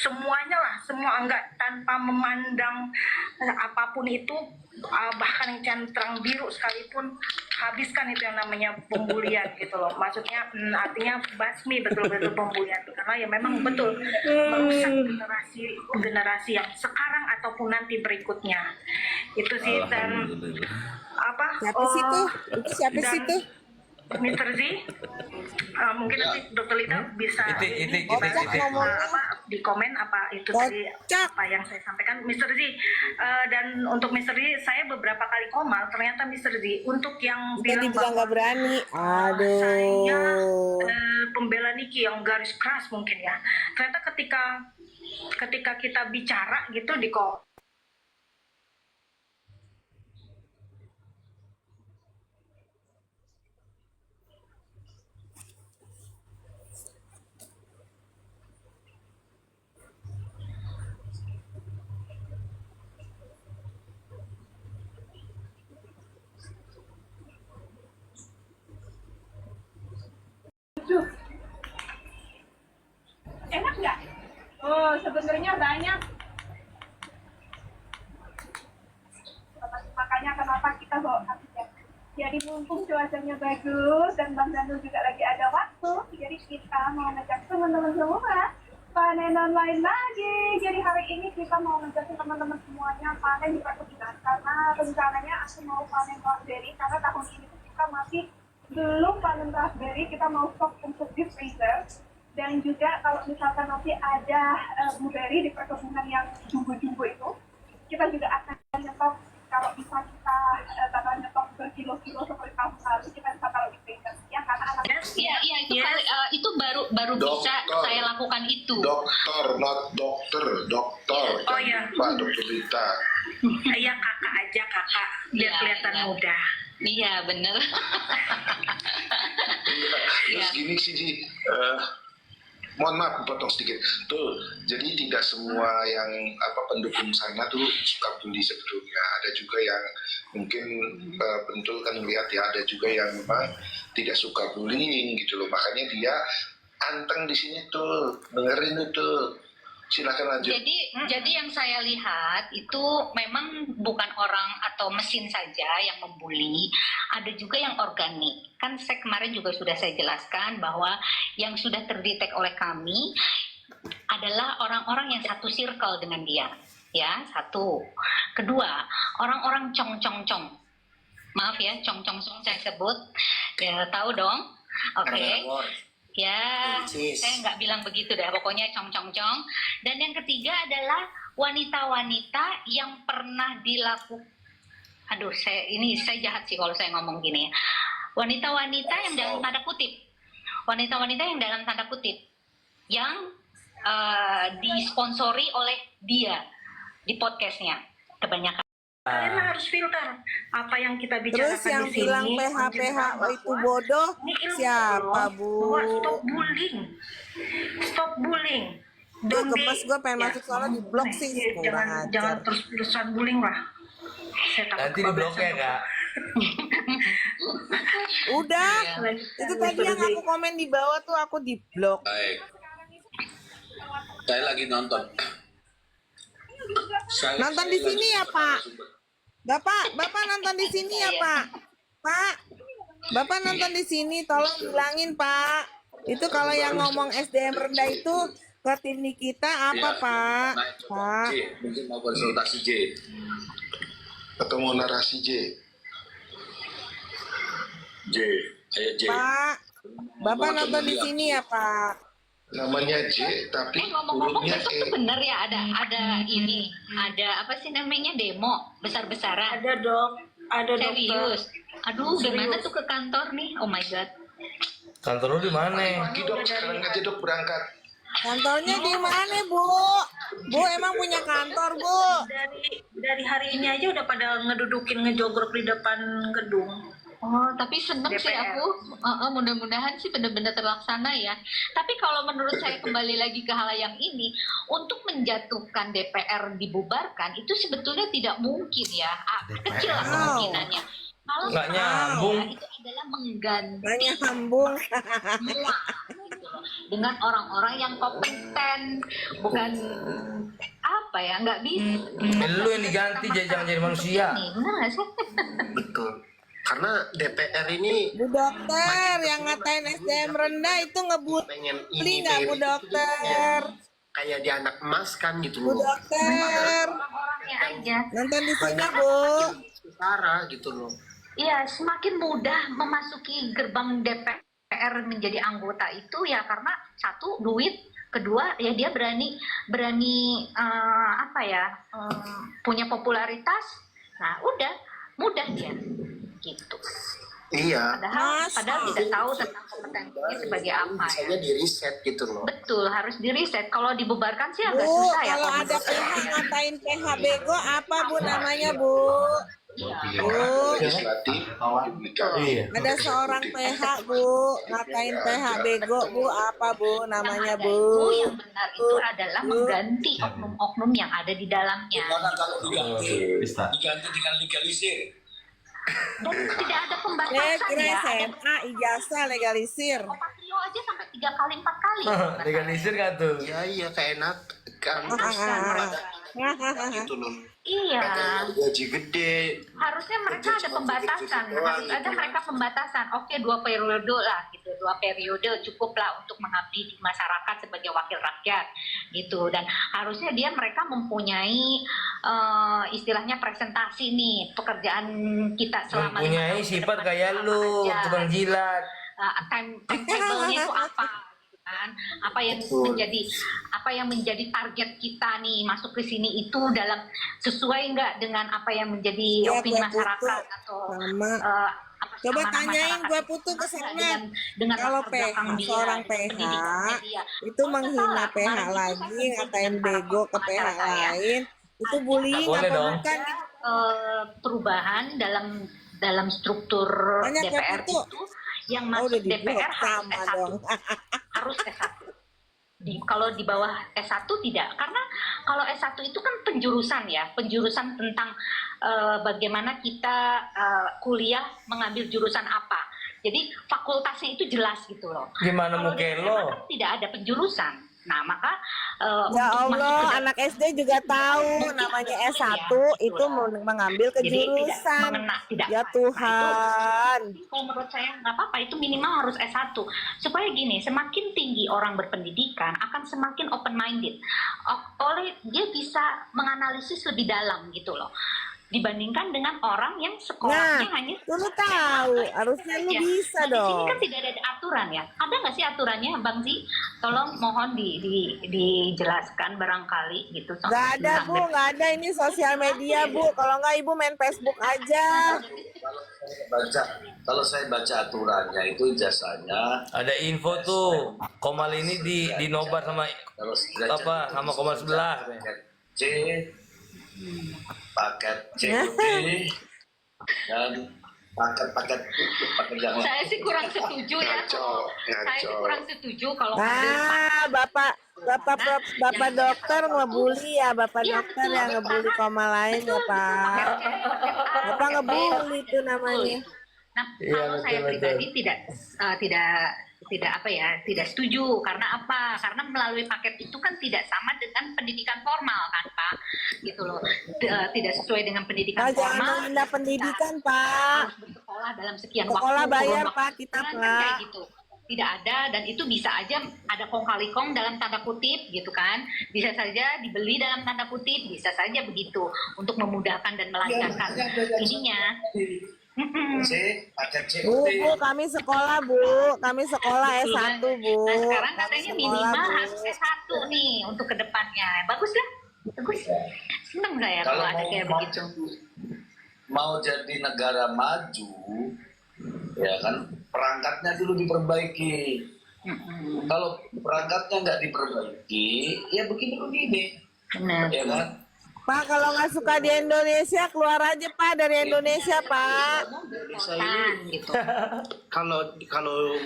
semuanya lah, semua enggak, tanpa memandang apapun itu, bahkan yang cantrang biru sekalipun, habiskan itu yang namanya pembulian gitu loh. Maksudnya artinya basmi betul-betul pembulian, karena ya memang betul merusak generasi yang sekarang ataupun nanti berikutnya. Itu sih. Dan apa? Siapa sih tuh? Itu siapa sih tuh? Mr. Z, mungkin nanti Dokter Lita bisa di komen apa itu tadi apa yang saya sampaikan, Mr. Z. Dan untuk Mr. Z, saya beberapa kali komal, ternyata Mr. Z untuk yang bilang nggak berani, aduh, saya pembela Niki yang garis keras mungkin ya. Ternyata ketika kita bicara gitu di enak nggak? Oh, sebenarnya banyak. Makanya kenapa kita bawa kafinya. Jadi mumpung cuacanya bagus dan Bang Danu juga lagi ada waktu, jadi kita mau ngajak teman-teman semua panen online lagi. Jadi hari ini kita mau ngajak teman-teman semuanya panen di perkebunan, karena rencananya aku mau panen raspberry, karena tahun ini kita masih belum panen raspberry, kita mau stok untuk di freezer. Dan juga kalau misalkan nanti ada blueberry di perkebunan yang jumbo-jumbo itu, kita juga akan nyetok, kalau bisa kita nyetok berkilo-kilo seperti tahun lalu, kita bisa taruh di freezer. Ya, karena anak itu baru bisa saya lakukan itu. Dokter, not dokter. Oh iya. Pak Dokter Lita. Iya, kakak aja, kakak. Biar kelihatan muda. Iya, bener. Terus gini sih, Ji. Mohon maaf potong sedikit. Tuh, jadi tidak semua yang pendukung sana tuh suka bully sebetulnya. Ada juga yang mungkin betul kan melihat ya, ada juga yang memang tidak suka bullying gitu loh. Makanya dia anteng di sini tuh, dengerin itu. Silakan lanjut. Jadi yang saya lihat itu memang bukan orang atau mesin saja yang membuli, ada juga yang organik. Kan saya kemarin juga sudah saya jelaskan bahwa yang sudah terdetek oleh kami adalah orang-orang yang satu circle dengan dia. Ya, satu. Kedua, orang-orang cong-cong-cong. Maaf ya, cong-cong-cong saya sebut. Ya, tahu dong? Oke. Ya, saya nggak bilang begitu deh, pokoknya cong-cong-cong. Dan yang ketiga adalah wanita-wanita yang pernah dilakukan, aduh, saya jahat sih kalau saya ngomong gini ya. Wanita-wanita yang dalam tanda kutip, yang disponsori oleh dia di podcastnya, kebanyakan. Kalian harus filter apa yang kita bicarakan Terus yang di sini. bilang PH itu bodoh siapa, Bu? Stop bullying. Tuh gemes gue pengen masuk soalnya di blok sih. Jangan terus-terusan bullying lah. Nanti di bloknya, Kak. Udah, itu tadi yang aku komen di bawah tuh aku di blok. Baik. Saya lagi nonton. Nonton di sini ya, Pak. Bapak nonton di sini ya, Pak. Pak, Bapak nonton di sini, tolong bilangin, Pak. Itu kalau yang ngomong SDM rendah itu ke tim kita apa, Pak? Pak. Mungkin mau konsultasi J. Atau mau narasi J. Ayo J. Pak, Bapak nonton di sini ya, Pak. Namanya J, tapi ngomong-ngomong hurufnya besok E. tuh bener ya, ada ini, ada apa sih namanya, demo besar-besaran. Ada dok, ada serius. Aduh, gimana tuh ke kantor nih? Oh my god. Kantor lu di mana? Pagi dok, sekarang aja dok berangkat. Kantornya di mana, Bu? Bu emang punya kantor, Bu? Dari hari ini aja udah pada ngedudukin, ngejogrok di depan gedung. Oh, tapi seneng sih DPR. aku. Mudah-mudahan sih benar-benar terlaksana ya. Tapi kalau menurut saya kembali lagi ke hal yang ini, untuk menjatuhkan DPR dibubarkan itu sebetulnya tidak mungkin ya. Kecil lah kemungkinannya. Kalau Nggak nyambung. ya, itu adalah mengganti Banyak sambung. semua gitu loh. Dengan orang-orang yang kompeten, bukan apa ya, nggak bisa. Lu yang diganti jangan jadi manusia. Nih, benar nggak sih? Betul. Karena DPR ini Bu dokter yang ngatain SDM rendah itu pengen ngebully ini nggak Bu pengen dokter? kayak di anak emas kan gitu Bu loh. dokter Orang-orangnya aja. nonton di sini Bu. Utara gitu loh. Iya, semakin mudah memasuki gerbang DPR menjadi anggota itu ya karena satu duit, kedua ya dia berani punya popularitas. Nah, udah mudah dia gitu. Iya. Padahal tidak tahu tentang kompetensinya sebagai apa ya. Misalnya di riset gitu loh. Betul, harus di riset. Kalau dibubarkan sih agak Bu, susah ya. kalau ada PH ngatain PH bego apa Bu namanya Bu? Legislatif, Iya. Ada seorang PH Bu ngatain PH bego Bu apa Bu namanya Bu? Yang benar itu adalah mengganti oknum-oknum yang ada di dalamnya. Gimana kalau diganti dengan legalisir? Dan tidak ada pembatasan Kira ya. SMA ijazah legalisir. Patrio aja sampai 3 kali 4 kali. Legalisir nggak tuh? Iya keenak kan. Gitu loh. Iya. Gaji gede. Harusnya mereka ada pembatasan. Harus ada mereka pembatasan. Oke, 2 periode lah gitu. 2 periode cukup lah untuk mengabdi di masyarakat sebagai wakil rakyat gitu. Dan harusnya mereka mempunyai istilahnya presentasi nih pekerjaan kita selama Mempunyai sifat kayak lu, tukang jilat. timetable-nya itu apa gitu kan, apa yang menjadi target kita nih masuk ke sini itu dalam sesuai nggak dengan apa yang menjadi opini masyarakat atau Coba tanyain gue Putu ke sana. Kalau PH seorang PH itu menghina PH lagi, ngatain bego ke PH lain, itu bullying apa bukan? Perubahan dalam struktur DPR itu yang masuk DPR harus S1. Harus S1. Kalau di bawah S1 tidak, karena kalau S1 itu kan penjurusan tentang bagaimana kita kuliah mengambil jurusan apa. Jadi fakultasnya itu jelas gitu loh. Gimana Kalau mungkin di lo? SMA kan tidak ada penjurusan. Nah, maka Ya untuk masuk Allah, ke anak SD juga tahu namanya S1 itu mengambil ke jurusan. Ya Tuhan. Kalau menurut saya nggak apa-apa, itu minimal harus S1 supaya gini, semakin tinggi orang berpendidikan akan semakin open minded, oleh dia bisa menganalisis lebih dalam gitu loh, dibandingkan dengan orang yang sekolahnya hanya lu tahu harusnya lu bisa Di sini dong. kan tidak ada aturan ya, ada nggak sih aturannya Bang Zi? Tolong mohon dijelaskan barangkali gitu. Gak ada Bu, gak ada, ini sosial media Bu. Kalau nggak Ibu main Facebook aja. Kalau saya baca aturannya itu ijazahnya Ada info tuh, Komal ini dinobar sama sama Komal sebelah. C, paket COD dan paket yang lain. Saya sih kurang setuju ya. Saya sih kurang setuju kalau Bapak dokter ngebully ya, Bapak dokter yang ngebully koma lain ya Pak. Bapak ngebully itu namanya. Nah, kalau saya pribadi tidak setuju. Karena apa? Karena melalui paket itu kan tidak sama dengan pendidikan formal kan Pak, gitu loh. Tidak sesuai dengan pendidikan formal. Jangan menunda pendidikan Pak. Harus bersekolah dalam sekian Sekolah waktu. bayar Pak kita Kan Pak. kayak gitu. Tidak ada, dan itu bisa aja ada kong kali kong dalam tanda kutip gitu kan, bisa saja dibeli dalam tanda kutip, bisa saja begitu untuk memudahkan dan melancarkan ininya. Bu, kami sekolah Bu, kami sekolah S1 Bu. Nah sekarang katanya minimal Bu. harus S1 nih untuk kedepannya. Bagus lah, bagus. Seneng saya kalau ada kayak begitu. Mau jadi negara maju, ya kan perangkatnya dulu diperbaiki. Kalau perangkatnya nggak diperbaiki, ya begini-begini. Benar. Ya kan? Pak, kalau nggak suka di Indonesia, keluar aja Pak dari Indonesia Pak. Indonesia ini kalau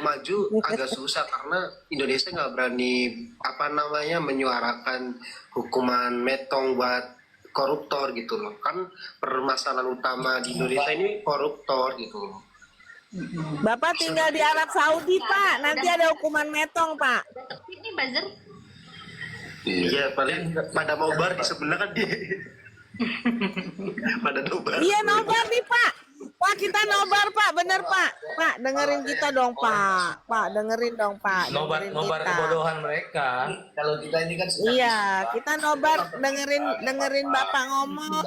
maju agak susah karena Indonesia nggak berani menyuarakan hukuman metong buat koruptor gitu loh. Kan permasalahan utama di Indonesia ini koruptor gitu loh. Bapak tinggal di Arab Saudi Pak, nanti ada hukuman metong Pak. Ini buzzer. Iya, paling pada nobar di sebelah kan dia. Pada nobar. Iya nobar nih Pak. Pak kita nobar Pak, bener Pak. Pak dengerin kita dong Pak. Pak dengerin dong Pak. Nobar kebodohan mereka. Kalau kita ini kan Iya, kita nobar dengerin Bapak ngomong.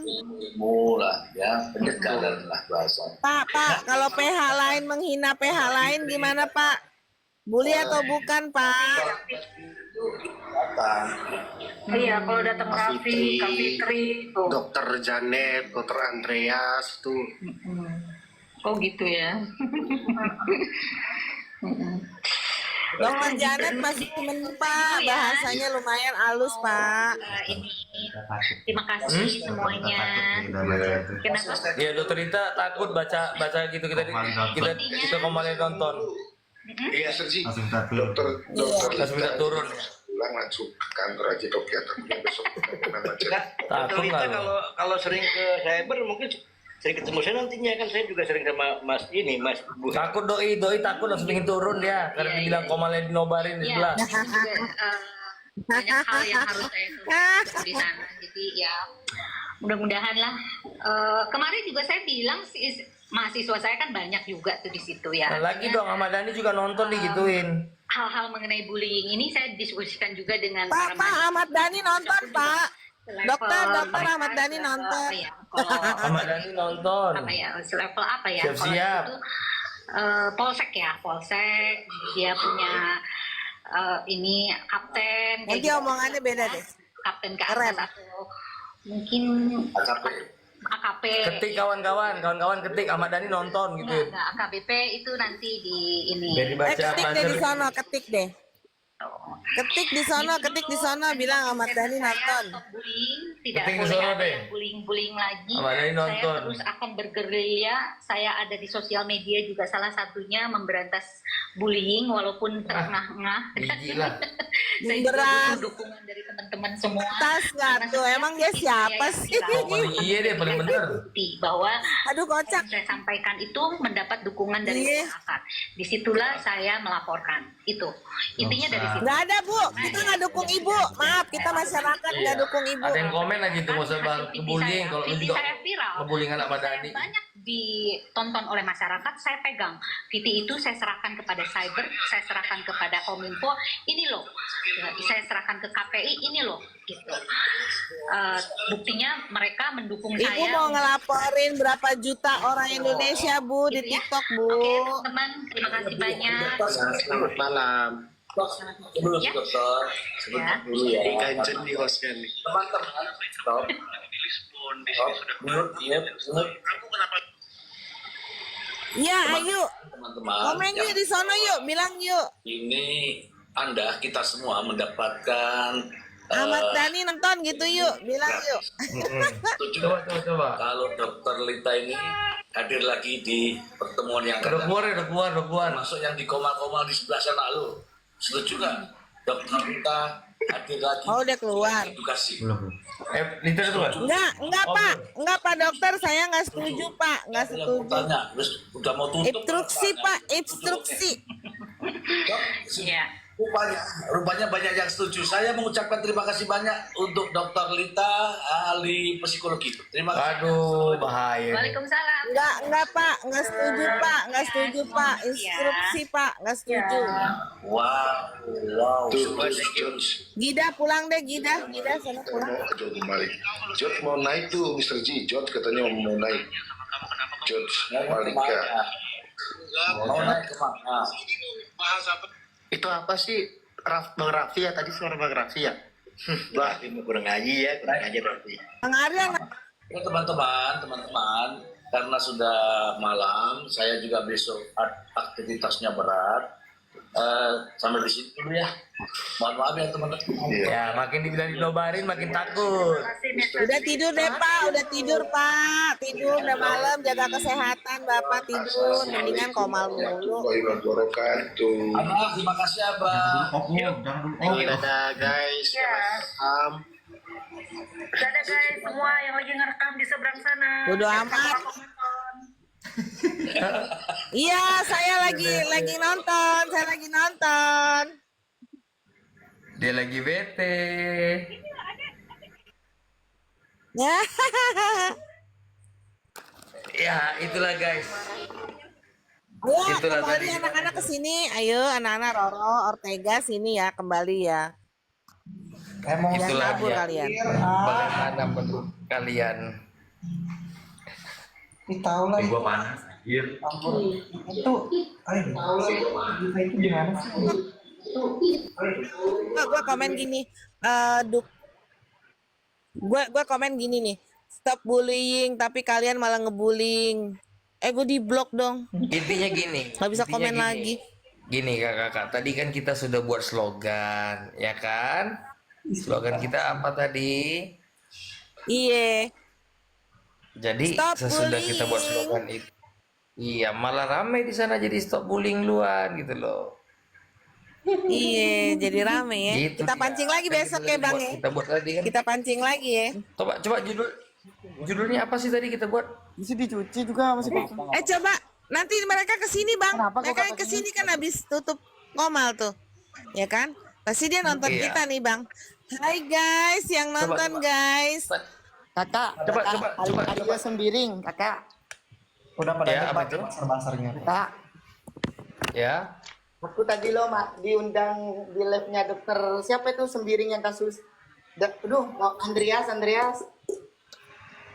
ilmu lah ya, penyegaran lah bahasa. Pak, kalau PH lain menghina PH lain gimana Pak? Bully atau bukan Pak? Iya, kalau datang Raffi, Kak Fitri tuh. Dokter Janet, Dokter Andreas tuh. Oh gitu ya. Dokter Janet masih temen Pak, bahasanya lumayan halus Pak. Terima kasih semuanya. Kenapa? Ya dokter Rita takut baca gitu kita kemarin nonton. Iya, Sergi. Dokter Langsung minta turun. pulang langsung ke kantor aja dok ya, takutnya besok kena macet. Takut Kita lah. kalau sering ke cyber mungkin sering ketemu saya nantinya kan, saya juga sering sama Mas Bu. Takut doi takut langsung ingin turun dia karena dibilang komalnya dinobarin di sebelah. Banyak hal yang harus saya tulis di sana. Jadi ya mudah-mudahan lah. Kemarin juga saya bilang mahasiswa saya kan banyak juga tuh di situ ya. Nah, lagi dong Ahmad Dhani juga nonton digituin. Hal-hal mengenai bullying ini saya diskusikan juga dengan Pak Ahmad Dhani nonton Pak. Dokter Ahmad Dhani nonton. Ahmad Dhani nonton. Apa ya? Level apa ya? Siap-siap. Kalau itu polsek ya, polsek dia punya ini kapten. Nanti omongannya beda deh. Kapten ke atas atau mungkin AKP. Ketik kawan-kawan ketik Ahmad Dhani nonton gitu. Nah, AKBP itu nanti di ini. Biar dibaca ketik deh di sono, ketik deh. Ketik di sono bilang Ahmad Dhani nonton. Tidak Ketik di boleh sono ada deh. yang bullying lagi. Ahmad Dhani nonton. Saya terus akan bergerilya. Saya ada di sosial media juga salah satunya memberantas bullying walaupun terengah-engah. Gila. Saya juga butuh dukungan dari teman-teman semua. Tas nggak tuh, emang dia siapa sih? Iya dia paling bener. Bukti bahwa aduh kocak yang saya sampaikan itu mendapat dukungan dari masyarakat. Disitulah saya melaporkan. Itu intinya dari situ. Nggak ada Bu, kita nggak dukung Ibu. Maaf, kita masyarakat nggak dukung Ibu. Ada yang komen lagi tuh nggak usah bullying kalau lu juga saya viral. ngebullying anak Ahmad Dhani. Banyak ditonton oleh masyarakat, saya pegang. VT itu saya serahkan kepada cyber, saya serahkan kepada Kominfo, ini loh. Saya serahkan ke KPI, ini loh. Gitu. Buktinya mereka mendukung Ibu saya. Ibu mau ngelaporin berapa juta orang Indonesia Bu di TikTok Bu. Oke teman-teman, terima kasih banyak. Selamat malam. Dulu Ya. dokter, Ya. dulu ya. Ganjen nih hostnya nih. Teman-teman, stop. Menurut Iya, ayo. teman-teman, Komen yuk di sono yuk, bilang yuk. ini Anda kita semua mendapatkan Ahmad Dhani nonton gitu yuk, bilang yuk. Coba. Kalau Dokter Lita ini hadir lagi di pertemuan yang Udah keluar. masuk yang di komal-komal di sebelah sana lo. Setuju nggak? Dokter Lita hadir lagi. Oh udah keluar. Edukasi. Lita itu kan? Enggak Pak Dokter, saya nggak setuju Pak, nggak setuju. Tanya, terus udah mau tutup. Instruksi Pak, instruksi. Iya. Rupanya banyak yang setuju. Saya mengucapkan terima kasih banyak untuk Dokter Lita, ahli psikologi. Terima kasih. Aduh, bahaya. Waalaikumsalam. Enggak Pak, nggak setuju Pak, instruksi Pak, nggak setuju. Wow. Gida pulang deh, Gida sana pulang. George kembali. George mau naik tuh, Mr. G. George katanya mau naik. George Malika. Mau naik ke mana? Itu apa sih? Bang Raffi ya, tadi suara Bang Raffi ya? Wah, ini kurang ngaji ya, kurang ngaji Raffi. Bang Arya Ya teman-teman, karena sudah malam, saya juga besok aktivitasnya berat. sampai di sini dulu ya. Mohon maaf ya teman-teman. Ya, makin dibilang dinobarin makin takut. Udah tidur deh Pak, udah tidur Pak. Tidur udah malam, jaga kesehatan Bapak tidur. Mendingan komal mulu. Abah, terima kasih Abah. Dadah guys. Dadah guys semua yang lagi ngerekam di seberang sana. Bodo amat. Iya, saya lagi nonton, saya lagi nonton. Dia lagi bete. Ya. Ya, itulah guys. Ayo Itulah kembali tadi. anak-anak ke sini. Ayo anak-anak Roro, Ortega sini ya, kembali ya. Jangan Itulah kabur dia. kalian. Bagaimana menurut kalian? Tahu lah Gua mana? Anjir. itu itu gimana sih? Gue komen gini, gue komen gini nih, stop bullying tapi kalian malah ngebullying. Gue di blok dong. Intinya gini. Nggak bisa intinya komen gini. lagi. Gini kakak-kakak, tadi kan kita sudah buat slogan, ya kan? Slogan kita apa tadi? Iya. Jadi Stop sesudah kita buat bullying. slogan itu, iya malah rame di sana jadi stop bullying luar gitu loh. Iya, jadi rame ya. Gitu Kita dia. pancing lagi Kan besok ya Bang ya. Kita buat tadi kan. Kita pancing lagi ya. Coba judulnya apa sih tadi kita buat? Bisa dicuci juga masih kosong. Coba nanti mereka kesini Bang. Mereka yang kesini kan habis tutup komal tuh, ya kan? Pasti dia nonton Iya. kita nih Bang. Hai guys, yang nonton guys. Kakak, Coba. Aryo Sembiring, kakak. Udah pada Ya, apa itu? basar-basarnya. Kak, Ya. aku tadi lo diundang di live-nya dokter siapa itu Sembiring yang kasus Andreas.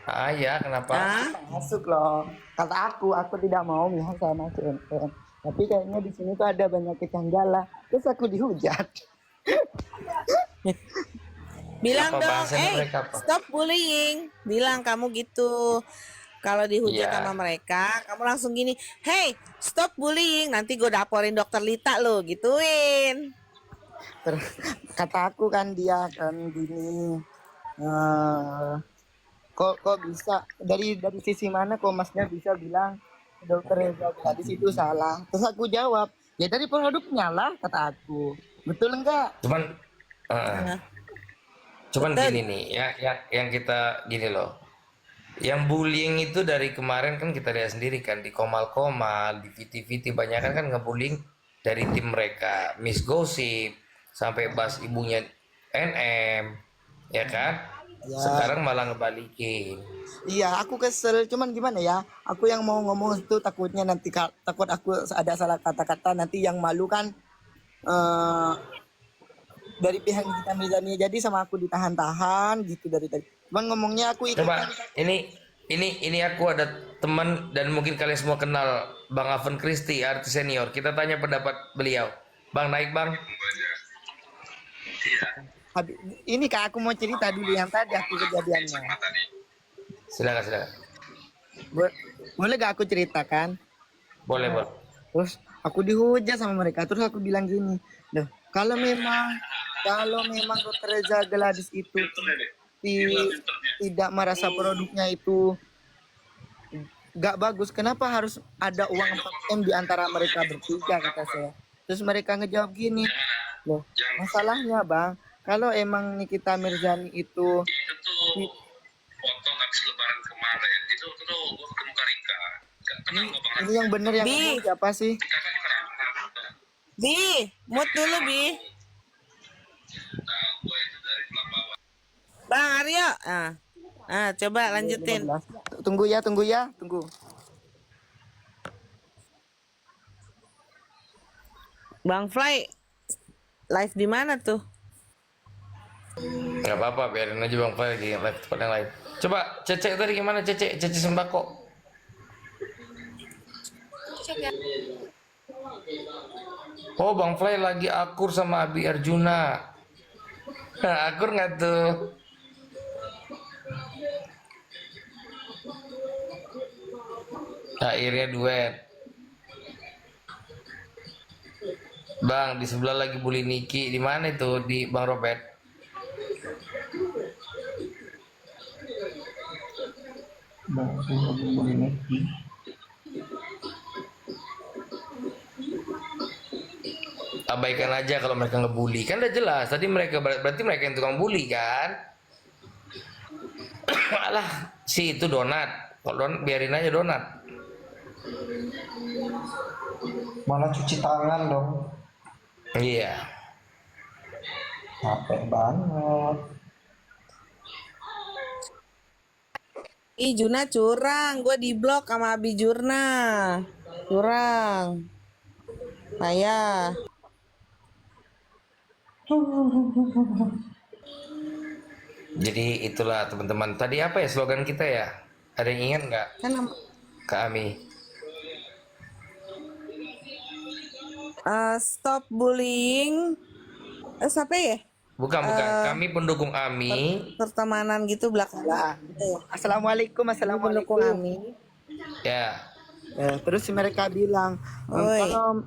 Ah ya, kenapa? Masuk loh. Kata aku tidak mau melihat sama CNN. Tapi kayaknya di sini tuh ada banyak kejanggalan. Terus aku dihujat. Bilang Apa dong, bahasannya mereka apa? stop bullying. Bilang kamu gitu. Kalau dihujat Iya. sama mereka, kamu langsung gini, hey, stop bullying. Nanti gue laporin dokter Lita lo, gituin. Terus kata aku kan dia kan gini. Kok bisa dari sisi mana kok masnya bisa bilang dokter Reza tadi situ salah. Terus aku jawab, ya dari produknya lah kata aku. Betul enggak? Cuman gini nih, yang kita gini loh. Yang bullying itu dari kemarin kan kita lihat sendiri kan di Komal-Komal, di VT-VT banyak kan ngebullying dari tim mereka, Miss Gossip sampai bahas ibunya NM, ya kan? Ya. Sekarang malah ngebalikin. Iya, aku kesel. Cuman gimana ya? Aku yang mau ngomong itu takutnya nanti takut aku ada salah kata-kata nanti yang malu kan dari pihak kita Mizani. Jadi sama aku ditahan-tahan gitu dari tadi. Bang ngomongnya aku ikut. Coba ini aku ada teman dan mungkin kalian semua kenal Bang Aven Christie, artis senior. Kita tanya pendapat beliau. Bang naik bang. Ini Kak, aku mau cerita dulu yang tadi aku kejadiannya. Silakan. Boleh gak aku ceritakan? Boleh. Terus aku dihujat sama mereka. Terus aku bilang gini, "Duh, kalau memang Dr. Reza Gladys itu tidak merasa produknya itu gak bagus, kenapa harus ada uang 4M di antara mereka bertiga," kata saya. Terus mereka ngejawab gini, "Loh, masalahnya Bang, kalau emang Nikita Mirzani itu foto habis lebaran kemarin itu tuh gue ketemu Karika. Kenal gue Bang. ini yang bener yang ngomong siapa sih?" Bi, mood dulu Bi. Bang Aryo, coba lanjutin. Tunggu ya. Bang Fly, live di mana tuh? Gak apa-apa, biarin aja Bang Fly lagi live tempat yang lain. Coba Cece tadi gimana Cece sembako? Oh Bang Fly lagi akur sama Abi Arjuna. Akur nggak tuh? Akhirnya duet. Bang, di sebelah lagi bully Niki. Di mana itu? Di Bang Robert. Abaikan aja kalau mereka ngebully. Kan udah jelas. Tadi mereka berarti mereka yang tukang bully kan? Alah, si itu donat. Kalau biarin aja donat. Malah cuci tangan dong. Iya. Capek banget. Ih, Juna curang. Gue diblok sama Abi Jurna. Curang. Saya. Jadi itulah teman-teman. Tadi apa ya slogan kita ya? Ada yang ingat nggak? Kan Kak Ami. stop bullying. Siapa ya? Bukan. Kami pendukung Ami. Pertemanan gitu belakang. Assalamualaikum, Pendukung Ami. Ya. Terus mereka bilang, kalau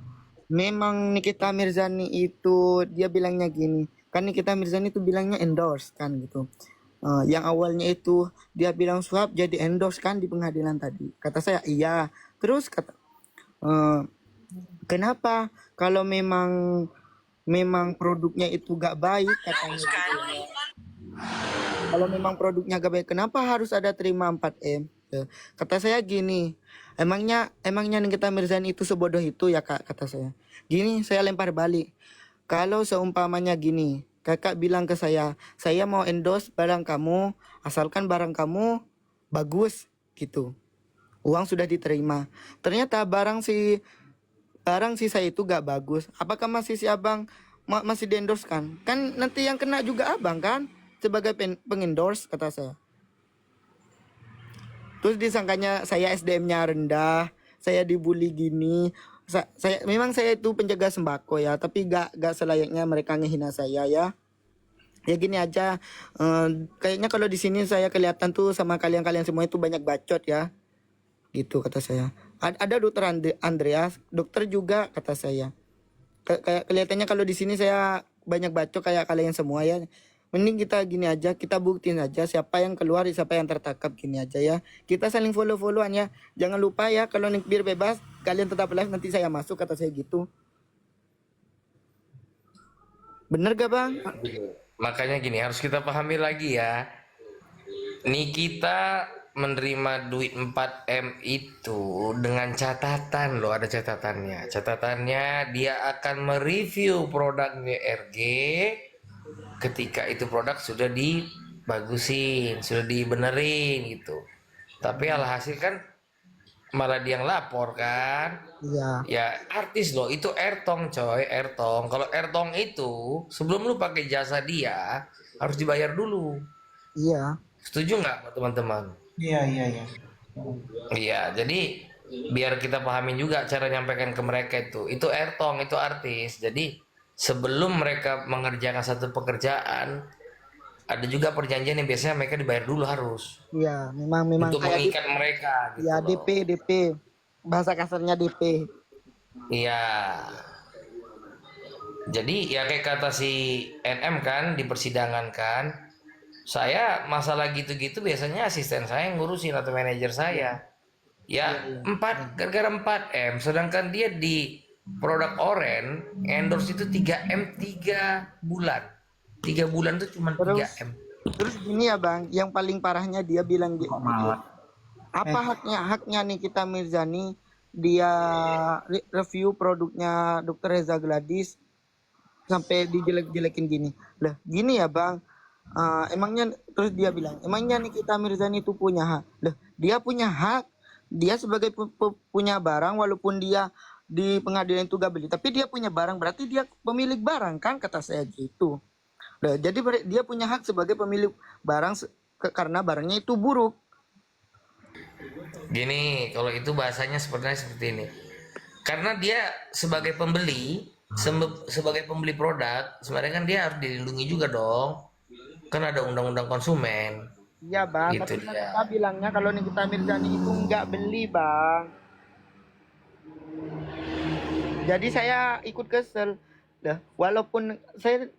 memang Nikita Mirzani itu, dia bilangnya gini, kan Nikita Mirzani itu bilangnya endorse kan gitu. Yang awalnya itu dia bilang suap jadi endorse kan di pengadilan tadi. Kata saya iya. Terus kata kenapa kalau memang produknya itu gak baik katanya gitu. Kalau memang produknya gak baik, kenapa harus ada terima 4M? Kata saya gini, emangnya Nikita Mirzani itu sebodoh itu ya Kak, kata saya. Gini, saya lempar balik. Kalau seumpamanya gini, Kakak bilang ke saya mau endorse barang kamu, asalkan barang kamu bagus gitu. Uang sudah diterima. Ternyata barang si saya itu gak bagus. Apakah masih si abang masih di-endorse kan? Kan nanti yang kena juga abang kan? Sebagai pengendorse kata saya. Terus disangkanya saya SDM-nya rendah, saya dibully gini. Memang saya itu penjaga sembako ya, tapi gak selayaknya mereka ngehina saya ya. Ya gini aja, kayaknya kalau di sini saya kelihatan tuh sama kalian semua itu banyak bacot ya. Gitu kata saya. Ada dokter Andreas, dokter juga kata saya. Kayak kelihatannya kalau di sini saya banyak bacot kayak kalian semua ya. Mending kita gini aja, kita buktiin aja siapa yang keluar, siapa yang tertangkap, gini aja ya. Kita saling follow-followan ya. Jangan lupa ya kalau Nikbir bebas, kalian tetap live nanti saya masuk, kata saya gitu. Bener gak bang? Makanya gini, harus kita pahami lagi ya. Nikita menerima duit 4M itu dengan catatan loh, ada catatannya. Catatannya dia akan mereview produknya RG ketika itu produk sudah dibagusin, sudah dibenerin gitu. Tapi alhasil kan malah dia yang lapor kan. Iya. Ya artis loh, itu Ertong coy, Ertong. Kalau Ertong itu sebelum lu pakai jasa dia harus dibayar dulu. Iya. Setuju nggak teman-teman? Iya. Iya, jadi biar kita pahamin juga cara nyampaikan ke mereka itu Ertong, itu artis. Jadi sebelum mereka mengerjakan satu pekerjaan, ada juga perjanjian yang biasanya mereka dibayar dulu harus. Iya, memang untuk mengikat mereka. Gitu ya loh. DP, bahasa kasarnya DP. Iya. Jadi ya kayak kata si NM kan di persidangan kan, saya masalah gitu-gitu biasanya asisten saya yang ngurusin atau manajer saya. Ya 4 gara-gara 4M, sedangkan dia di produk Oren endorse itu 3M 3 bulan. 3 bulan tuh cuma 3M. Terus gini ya bang, yang paling parahnya dia bilang gitu. Apa haknya Nikita Mirzani dia review produknya Dr. Reza Gladys sampai dijelek-jelekin gini. Lah gini ya bang, emangnya terus dia bilang emangnya Nikita Mirzani itu punya hak. Lah dia punya hak, dia sebagai punya barang walaupun dia di pengadilan itu gak beli, tapi dia punya barang berarti dia pemilik barang kan, kata saya gitu. Nah, jadi dia punya hak sebagai pemilik barang karena barangnya itu buruk. Gini, kalau itu bahasanya seperti ini. Karena dia sebagai pembeli, sebagai pembeli produk, sebenarnya kan dia harus dilindungi juga dong. Kan ada undang-undang konsumen. Iya bang, Gitu tapi dia. mereka bilangnya kalau Nikita Mirzani itu nggak beli bang. Jadi saya ikut kesel. Dah, walaupun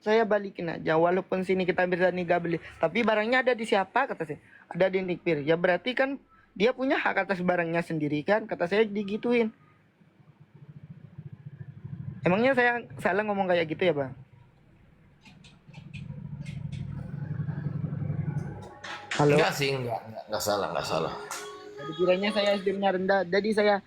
saya balikin aja, walaupun sini kita bisa nih gak beli, tapi barangnya ada di siapa kata saya? Ada di Nikmir. Ya berarti kan dia punya hak atas barangnya sendiri kan? Kata saya digituin. Emangnya saya salah ngomong kayak gitu ya, Bang? Halo? Enggak sih, enggak salah, enggak salah. Jadi kiranya saya SDM-nya rendah. Jadi saya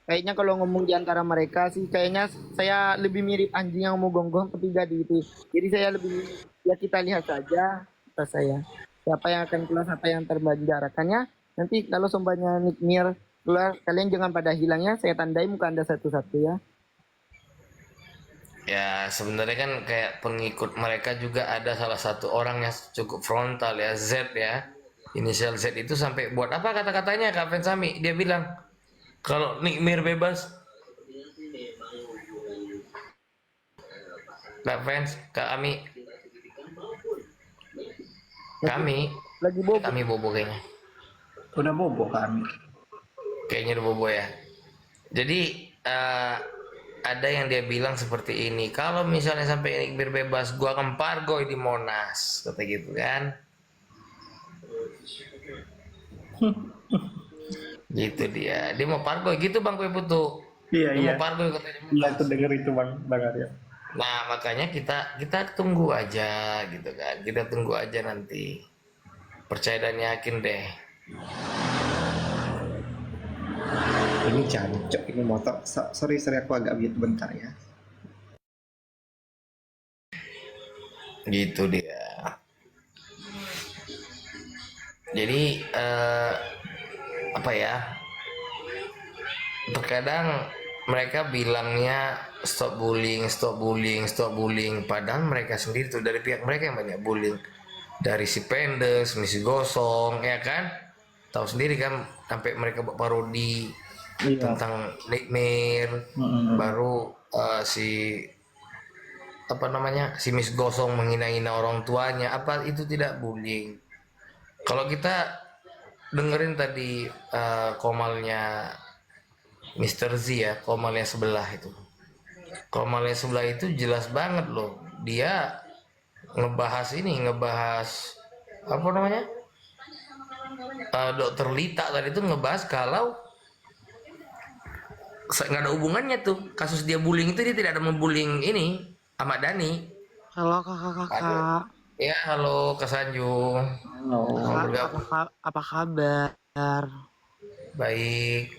kayaknya kalau ngomong di antara mereka sih kayaknya saya lebih mirip anjing yang mau gonggong tapi gak di itu. Jadi saya lebih, ya kita lihat saja kata saya. Siapa yang akan keluar, siapa yang terbandarakannya. Nanti kalau sombanya Nikmir keluar, kalian jangan pada hilangnya. Saya tandai muka Anda satu-satu ya. Ya sebenarnya kan kayak pengikut mereka juga ada salah satu orang yang cukup frontal ya, Z ya. Inisial Z itu sampai buat apa kata-katanya Kak Fensami? Dia bilang kalau Nikmir bebas. Kak Fens, Kak Ami. Kami lagi bobo. Kami bobo kayaknya. Udah bobo kami. Kayaknya udah bobo ya. Jadi ada yang dia bilang seperti ini, kalau misalnya sampai Nikmir bebas, gua akan pargoy di Monas, kata gitu kan. Gitu dia mau pargoy gitu Bang Kue Putu. Iya, Dia mau pargoy katanya. Iya, itu denger itu Bang Arya. Nah makanya kita tunggu aja gitu kan, kita tunggu aja nanti. Percaya dan yakin deh. Ini jancok ini motor. Sorry aku agak mute bentar ya. Gitu dia. Jadi apa ya? Terkadang mereka bilangnya stop bullying, padahal mereka sendiri tuh dari pihak mereka yang banyak bullying. Dari si Pendes, Miss Gosong, ya kan? Tahu sendiri kan sampai mereka buat parodi tentang Nikmir, baru si apa namanya si Miss Gosong menghina-hina orang tuanya, apa itu tidak bullying? Kalau kita dengerin tadi komalnya Mr. Z ya, komalnya sebelah itu, komalnya sebelah itu jelas banget loh, dia ngebahas apa namanya Dokter Lita tadi itu ngebahas kalau nggak ada hubungannya tuh kasus dia bullying itu, dia tidak ada membullying ini Ahmad Dhani. Halo kakak. Ya halo Kak Sanjung. Halo. Apa kabar? Baik.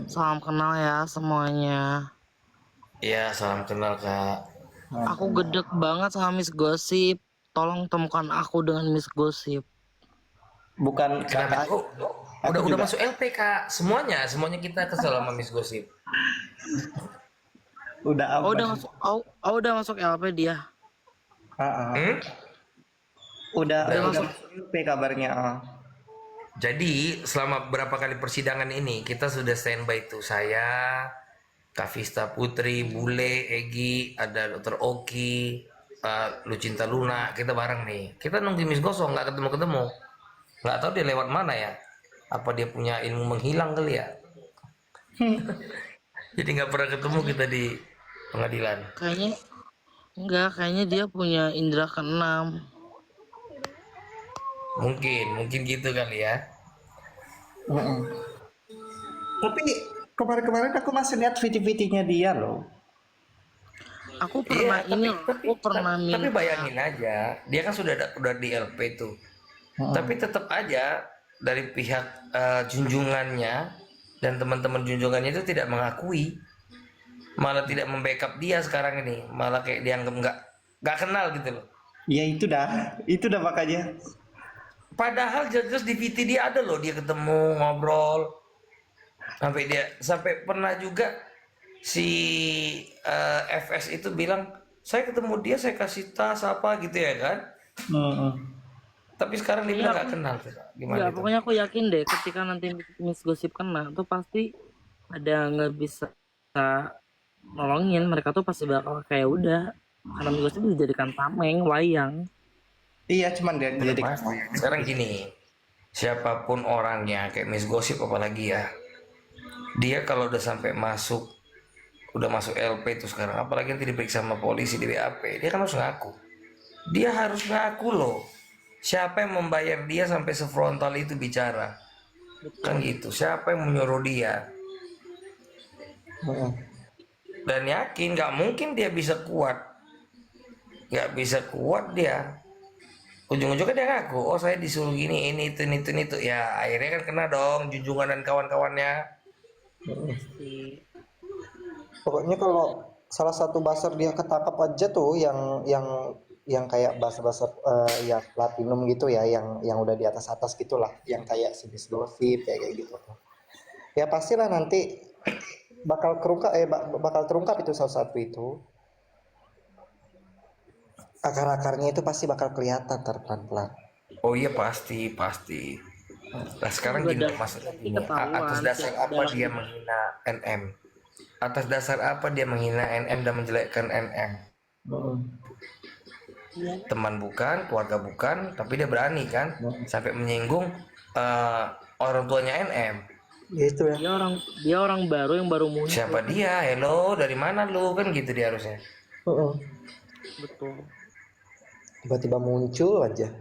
Salam kenal ya semuanya. Iya salam kenal Kak. Aku gedek banget sama Miss Gosip. Tolong temukan aku dengan Miss Gosip. Bukan kenapa? Udah masuk LP Kak. Semuanya kita kesel sama Miss Gosip. Udah masuk. Udah masuk LP dia. Udah masuk LP kabarnya. Jadi selama berapa kali persidangan ini kita sudah standby tuh, saya, Kavista Putri, Bule, Egi, ada Dr. Oki, Lucinta Luna, kita bareng nih. Kita nunggu Miss Gosong nggak ketemu. Nggak tahu dia lewat mana ya. Apa dia punya ilmu menghilang kali ya? Jadi nggak pernah ketemu kita di pengadilan. Kayaknya dia punya indera keenam. Mungkin gitu kali ya. Tapi kemarin aku masih lihat video-videonya dia loh. Aku pernah tapi bayangin aja, dia kan sudah di LP tuh. Tapi tetap aja dari pihak junjungannya dan teman-teman junjungannya itu tidak mengakui, malah tidak membackup dia sekarang ini, malah kayak dianggap nggak kenal gitu loh. Ya itu dah makanya. Padahal jelas di VT dia ada loh, dia ketemu ngobrol, sampai pernah juga si FS itu bilang saya ketemu dia, saya kasih tas apa gitu ya kan. Tapi sekarang dia bilang nggak kenal. Gimana itu? Pokoknya aku yakin deh ketika nanti Miss Gosip kena tuh pasti ada nggak bisa nolongin, mereka tuh pasti bakal kayak udah karena Miss Gosip dijadikan tameng wayang. Iya, cuman dia jadi sekarang gini, siapapun orangnya kayak Miss Gosip apalagi ya, dia kalau udah sampai masuk udah masuk LP itu sekarang, apalagi nanti diperiksa sama polisi di BAP, dia kan harus ngaku. Dia harus ngaku loh. Siapa yang membayar dia sampai sefrontal itu bicara? Kan gitu. Siapa yang menyuruh dia? Dan yakin nggak mungkin dia bisa kuat. Nggak bisa kuat dia. Ujung-ujungnya dia ngaku, oh saya disuruh gini, ini itu. Ya akhirnya kan kena dong Junjungan dan kawan-kawannya. Pokoknya kalau salah satu buzzer dia ketangkap aja tuh yang kayak buzzer ya platinum gitu ya, yang udah di atas gitulah, yang kayak si Miss Gossip kayak gitu. Ya pastilah nanti bakal terungkap itu salah satu itu. Akar-akarnya itu pasti bakal kelihatan pelan-pelan. Oh iya pasti. Nah sekarang gini maksudnya gini, atas dasar apa dia menghina NM? Atas dasar apa dia menghina NM dan menjelekkan NM? Teman bukan, keluarga bukan, tapi dia berani kan sampai menyinggung orang tuanya NM. Gitu ya. Dia orang baru yang baru muncul. Siapa dia? Hello, dari mana lu? Kan gitu dia harusnya. Betul. Tiba-tiba muncul aja.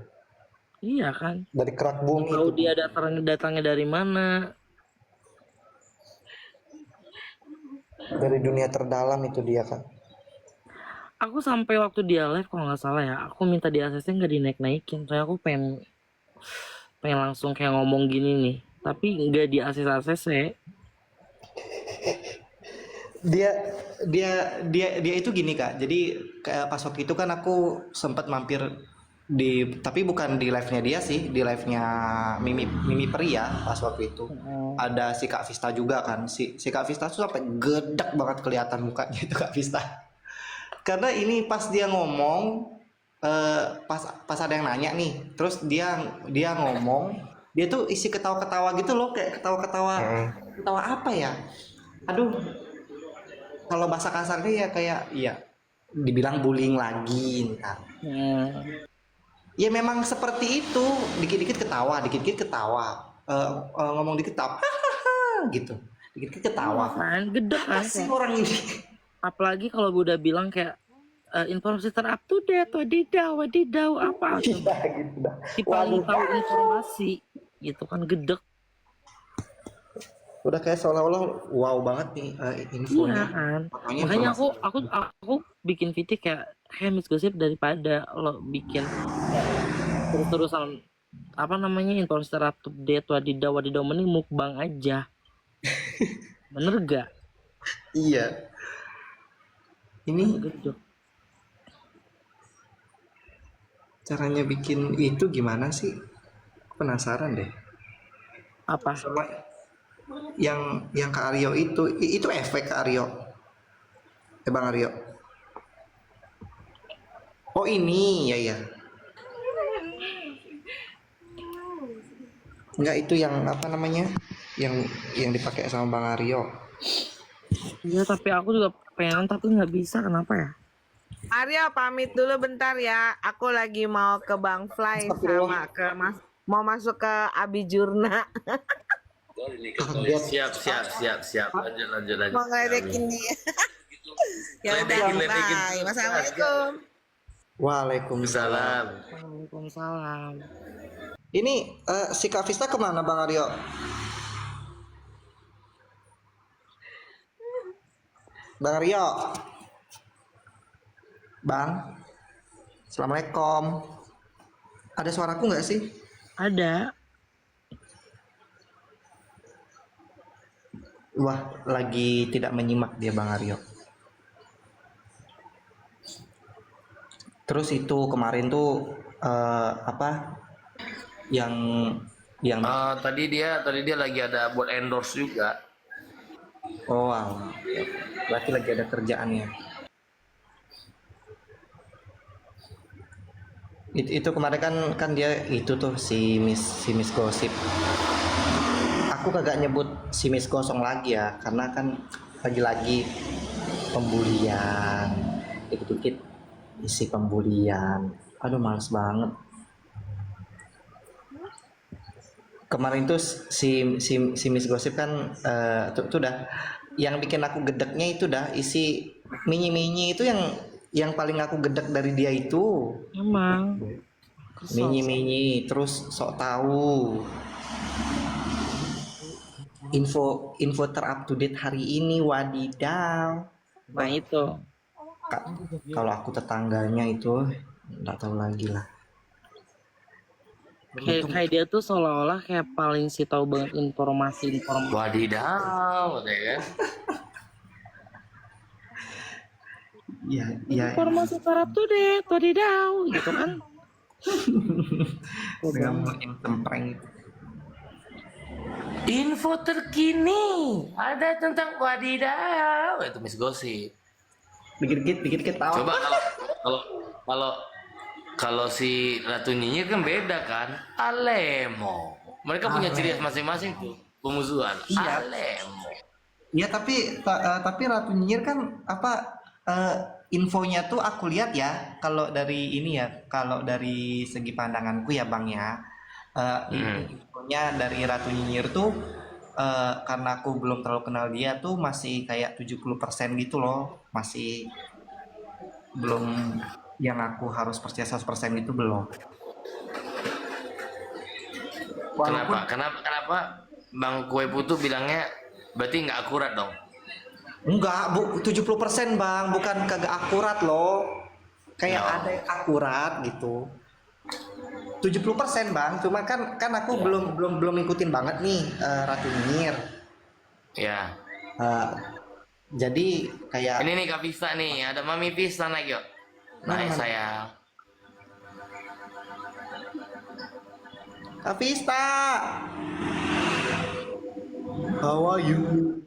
Iya kan. Dari kerak bumi. Tahu dia datangnya dari mana? Dari dunia terdalam itu dia kan. Aku sampai waktu dia live kalau nggak salah ya, aku minta di ACC nggak dinaik-naikin. Soalnya aku pengen langsung kayak ngomong gini nih, tapi nggak di ACC. Dia itu gini Kak. Jadi kayak pas waktu itu kan aku sempat mampir tapi bukan di live-nya dia sih, di live-nya Mimi Peri ya pas waktu itu. Ada si Kak Vista juga kan. Si Kak Vista tuh sampai gedek banget kelihatan mukanya itu Kak Vista. Karena ini pas dia ngomong pas ada yang nanya nih, terus dia ngomong, dia tuh isi ketawa-ketawa gitu loh, kayak ketawa apa ya? Aduh. Kalau bahasa kasarnya ya kayak dibilang bullying lagi ntar. Ya memang seperti itu, dikit-dikit ketawa, ngomong dikit ketawa, gitu, dikit-dikit ketawa. Kan gede kan sih orang ini. Apalagi kalau gue udah bilang kayak informasi ter up to date, wadidaw apa tuh? Gitu dah. Si paling tahu informasi, gitu kan gedek. Udah kayak seolah-olah wow banget nih infonya. Iya kan. Makanya aku bikin VT kayak Miss Gossip daripada lo bikin terus-terusan apa namanya informasi update wadidaw mending mukbang aja. Bener gak? Iya. Ini caranya bikin itu gimana sih? Penasaran deh. Apa? Sama yang Kak Aryo itu efek Kak Aryo. Bang Aryo. Oh ini ya. Enggak, itu yang apa namanya? Yang dipakai sama Bang Aryo. Iya, tapi aku juga pengen tapi nggak bisa, kenapa ya? Aryo pamit dulu bentar ya. Aku lagi mau ke Bang Fly sama mau masuk ke Abi Jurna. Siap. Lanjut. Mau ngeledekin dia. Ya udah, bye. Wassalamualaikum. Waalaikumsalam. Ini si Kak Vista kemana Bang Aryo? Bang Aryo. Bang. Assalamualaikum. Ada suaraku nggak sih? Ada. Wah, lagi tidak menyimak dia Bang Aryo. Terus itu kemarin tuh apa yang tadi dia lagi ada buat endorse juga. Oh, wow. Berarti lagi ada kerjaannya. Itu kemarin kan dia itu tuh si Miss Gossip. Aku kagak nyebut si Miss Gosong lagi ya, karena kan lagi-lagi pembulian, dikit-dikit isi pembulian. Aduh, males banget. Kemarin tuh si Miss Gossip kan tuh udah yang bikin aku gedeknya itu dah isi Minyi itu yang paling aku gedek dari dia itu. Emang. Minyi terus sok tahu. Info terup to date hari ini, wadidaw. Nah itu. Kalau aku tetangganya itu nggak tahu lagi lah. Kayak dia tuh seolah-olah kayak paling sih tahu banget informasi. Wadidaw, ya kan? Ya. Informasi terap tuh deh, wadidaw, gitu kan? Dengan yang tempreng itu. Info terkini ada tentang wadidaw, itu Miss Gosip. Dikit tahu. Coba kalau si Ratu Nyinyir kan beda kan, Alemo. Mereka punya ciri khas masing-masing tuh, pemusuhan. Iya. Alemo. Ya tapi Ratu Nyinyir kan infonya tuh aku lihat ya, kalau dari ini ya, kalau dari segi pandanganku ya Bang ya, infonya dari Ratu Nyinyir tuh karena aku belum terlalu kenal dia tuh masih kayak 70% gitu loh, masih belum yang aku harus percaya 100% gitu belum. Kenapa Bang Kue Putu bilangnya berarti nggak akurat dong? Enggak, 70% Bang, bukan kagak akurat loh. Kayak ada yang akurat gitu. 70% Bang, cuma kan aku belum ngikutin banget nih Ratu Nyinyir. Ya. Jadi kayak ini nih Kak Pista nih, ada Mami Pista naik yuk. Naik sayang. Kak Pista, how are you?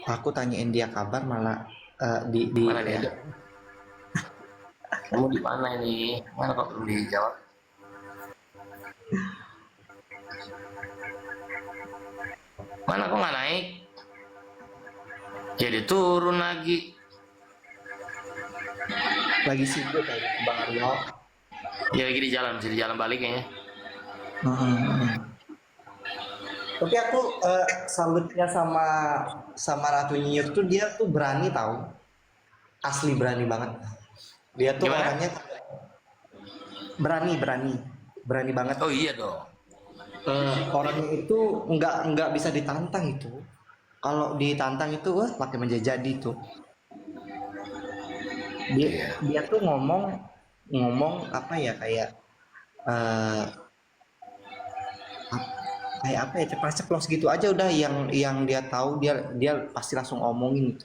Aku tanyain dia kabar malah di mana dia? Kamu di mana ini? Mana kok belum dijawab? Mana kok nggak naik? Jadi turun lagi. Lagi sibuk kayak Bang Aryo. Ya lagi di jalan balik kayaknya. Tapi aku salutnya sama Ratu Nyinyir tuh, dia tuh berani tahu, asli berani banget. Dia tuh orangnya berani banget. Oh iya dong. Orangnya itu nggak bisa ditantang itu. Kalau ditantang itu pakai menjadi tuh. Dia tuh ngomong apa ya, kayak apa ya, ceplos gitu aja udah, yang dia tahu dia pasti langsung omongin gitu.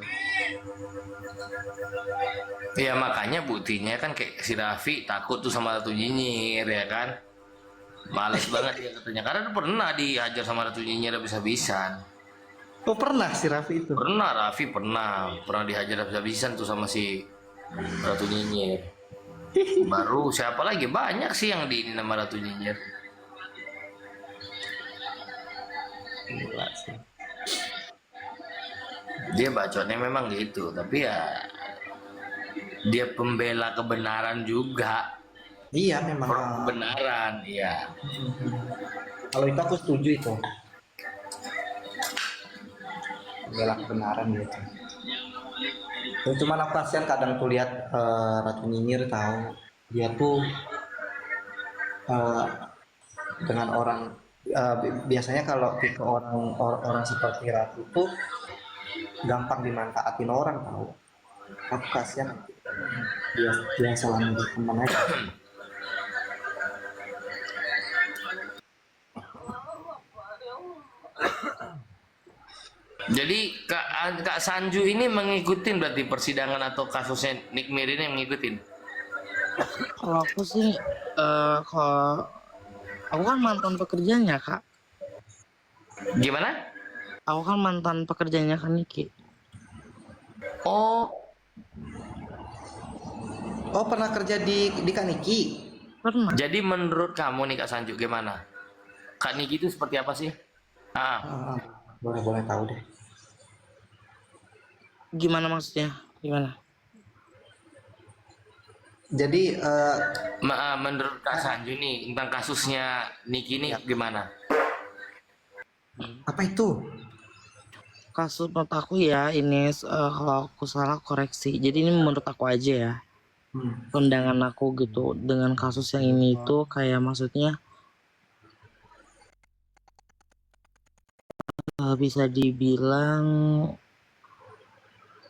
Ya makanya buktinya kan kayak si Raffi takut tuh sama Ratu Nyinyir ya kan. Males banget dia katanya, karena dia pernah dihajar sama Ratu Nyinyir habis-habisan. Oh pernah si Raffi itu? Pernah, Raffi pernah dihajar habis-habisan tuh sama si Ratu Nyinyir. Baru siapa lagi, banyak sih yang di nama Ratu Nyinyir. Gila sih. Dia bacotnya memang gitu, tapi ya dia pembela kebenaran juga. Iya memang kebenaran, iya. Kalau itu aku setuju itu. Pembela kebenaran gitu. Cuman aku kasihan kadang tuh lihat Ratu Nyinyir tahu dia tuh dengan orang biasanya kalau tipe orang seperti Ratu tuh gampang dimanfaatin orang tahu. Aku kasihan dia salah milih teman aja. Jadi Kak Sanju ini mengikutin berarti persidangan atau kasusnya Nick Mir ini mengikutin? Kalau aku sih, kalau aku kan mantan pekerjanya Kak. Gimana? Aku kan mantan pekerjanya Kak Niki. Oh pernah kerja di Kak Niki? Pernah. Jadi menurut kamu nih Kak Sanju gimana? Kak Niki itu seperti apa sih? Boleh tahu deh. Gimana maksudnya? Gimana? Jadi menurut Kak Sanju nih tentang kasusnya Niki ini gimana? Apa itu? kasus menurut aku ya ini kalau aku salah koreksi. Jadi ini menurut aku aja ya. Pandangan aku gitu dengan kasus yang ini itu kayak maksudnya bisa dibilang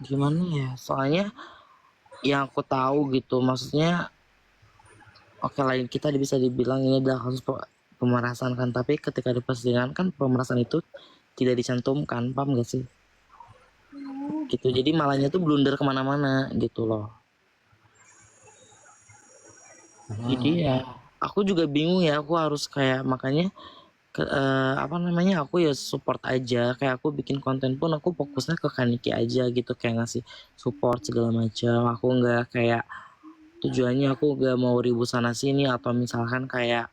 gimana ya? Soalnya yang aku tahu gitu maksudnya oke lain kita bisa dibilang ini adalah kasus pemerasan kan, tapi ketika di persidangan kan pemerasan itu tidak dicantumkan, paham gak sih? Gitu, jadi malahnya tuh blunder kemana-mana gitu loh. Jadi ya aku juga bingung ya, aku harus kayak makanya apa namanya aku ya support aja, kayak aku bikin konten pun aku fokusnya ke Kaniki aja gitu, kayak ngasih support segala macam. Aku nggak kayak tujuannya aku gak mau ribut sana sini atau misalkan kayak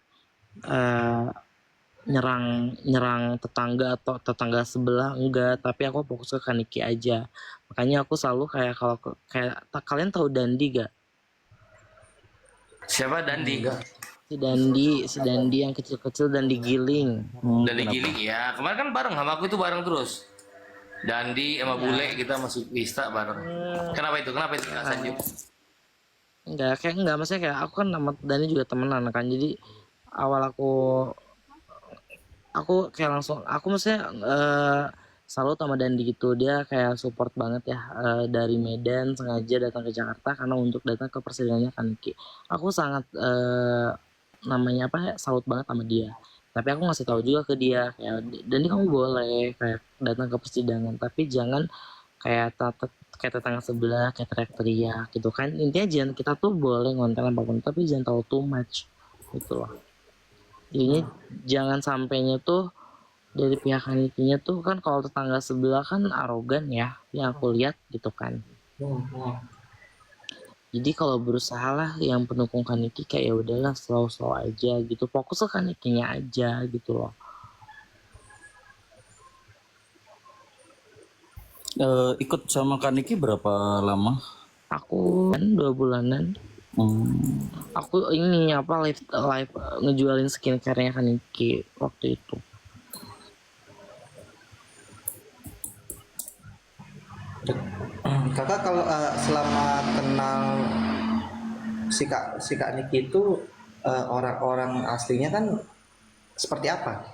nyerang tetangga atau tetangga sebelah, enggak, tapi aku fokus ke Kaniki aja. Makanya aku selalu kayak kalau kayak kalian tahu Dandi gak? Siapa Dandi? Si Dandi yang kecil-kecil dan digiling. Dandi Giling ya. Kemarin kan bareng sama aku itu bareng terus. Dandi sama Bule kita masuk pista bareng. Kenapa itu? Kenapa itu Kak Sanju? Enggak, maksudnya kayak aku kan sama Dani juga temenan kan, jadi awal aku kayak langsung aku maksudnya salut sama Dandi gitu, dia kayak support banget ya dari Medan sengaja datang ke Jakarta karena untuk datang ke persidangannya Kaniki. Aku sangat namanya apa ya, salut banget sama dia. Tapi aku ngasih tahu juga ke dia kayak Dandi kamu boleh kayak datang ke persidangan, tapi jangan kayak tetangga sebelah kayak teriak-teriak gitu kan. Intinya jangan, kita tuh boleh ngonten apapun tapi jangan terlalu too much gitu loh. Jadinya jangan sampainya tuh dari pihak Kanikinya tuh kan, kalau tetangga sebelah kan arogan ya yang aku lihat gitu kan. Jadi kalau berusaha lah yang pendukung Kaniki kayak ya udahlah slow aja gitu, fokus ke Kanikinya aja gitu loh. Ikut sama Kaniki berapa lama? Aku kan 2 bulanan. Aku ini apa live ngejualin skincare-nya Kaniki waktu itu. Kakak kalau selama kenal si Kak Niki itu orang-orang aslinya kan seperti apa?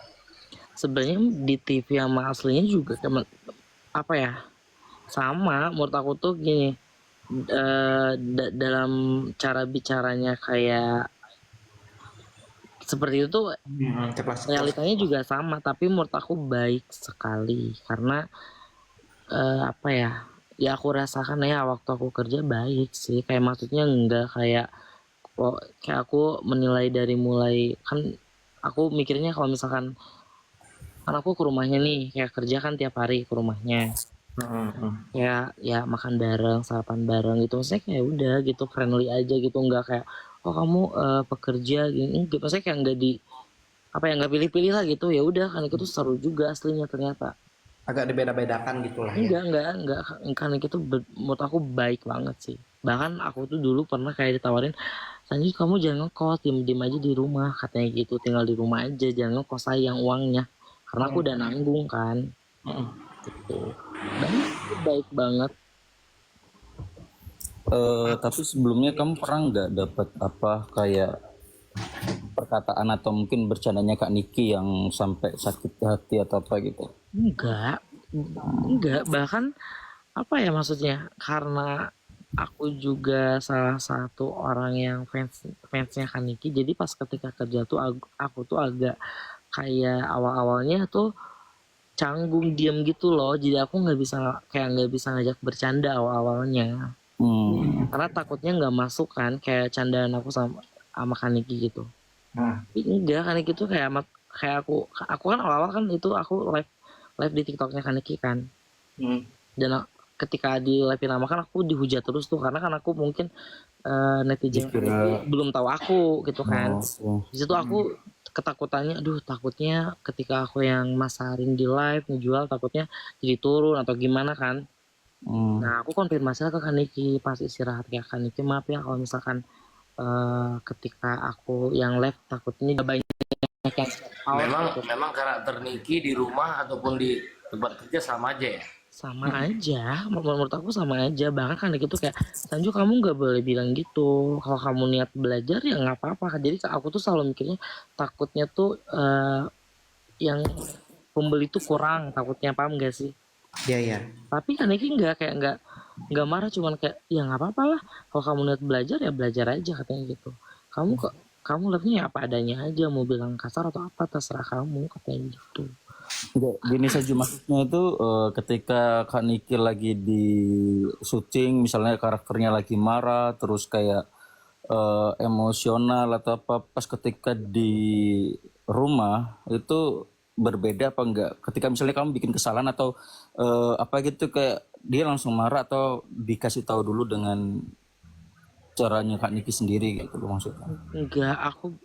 Sebenarnya di TV sama aslinya juga apa ya, sama menurut aku tuh gini, dalam cara bicaranya kayak seperti itu tuh realitanya juga sama, tapi menurut aku baik sekali karena apa ya aku rasakan ya waktu aku kerja baik sih, kayak maksudnya enggak kayak aku menilai dari mulai kan aku mikirnya kalau misalkan kan aku ke rumahnya nih, kayak kerja kan tiap hari ke rumahnya. Ya makan bareng, sarapan bareng gitu, maksudnya kayak udah gitu friendly aja gitu, nggak kayak oh kamu pekerja gini, maksudnya kayak nggak di apa ya, nggak pilih-pilih lah gitu. Ya udah kan itu tuh seru juga aslinya ternyata. Agak dibeda-bedakan gitu lah ya. Enggak, karena itu menurut aku baik banget sih. Bahkan aku tuh dulu pernah kayak ditawarin, Sanji kamu jangan ngekos, diem aja di rumah katanya gitu, tinggal di rumah aja, jangan ngekos, sayang uangnya, karena aku udah nanggung kan. Gitu. Baik banget. Tapi sebelumnya kamu pernah nggak dapat apa kayak perkataan atau mungkin bercandanya Kak Niki yang sampai sakit hati atau apa gitu? Enggak, bahkan apa ya maksudnya, karena aku juga salah satu orang yang fansnya Kaniki, jadi pas ketika kerja tuh aku tuh agak kayak awalnya tuh canggung diem gitu loh, jadi aku nggak bisa ngajak bercanda awalnya. Karena takutnya nggak masuk kan kayak candaan aku sama Kaniki gitu. Enggak, Kaniki tuh kayak aku kan awal kan itu aku live di TikToknya Kaniki kan. Dan ketika di live nama kan aku dihujat terus tuh, karena kan aku mungkin netizen belum tahu aku gitu kan. Di situ aku ketakutannya, takutnya ketika aku yang masarin di live ngejual takutnya jadi turun atau gimana kan. Nah aku konfirmasi ke Kaniki pas istirahat, kayak Kaniki maaf ya kalau misalkan ketika aku yang live takutnya banyak yang memang karakter Niki di rumah ataupun di tempat kerja sama aja ya. Sama aja, menurut aku sama aja. Bahkan kan gitu kayak, Sanju kamu nggak boleh bilang gitu, kalau kamu niat belajar ya nggak apa-apa. Jadi aku tuh selalu mikirnya takutnya tuh yang pembeli tuh kurang, takutnya, paham gak sih? Iya, iya. Tapi kan Niki nggak marah, cuman kayak ya nggak apa-apa lah, kalau kamu niat belajar ya belajar aja, katanya gitu. Kamu live-nya ya apa adanya aja, mau bilang kasar atau apa terserah kamu, katanya gitu. Enggak, gini saja maksudnya itu ketika Kak Niki lagi di syuting, misalnya karakternya lagi marah, terus kayak emosional atau apa, pas ketika di rumah itu berbeda apa enggak? Ketika misalnya kamu bikin kesalahan atau apa gitu, kayak dia langsung marah atau dikasih tahu dulu dengan caranya Kak Niki sendiri gitu loh maksudnya? Enggak, aku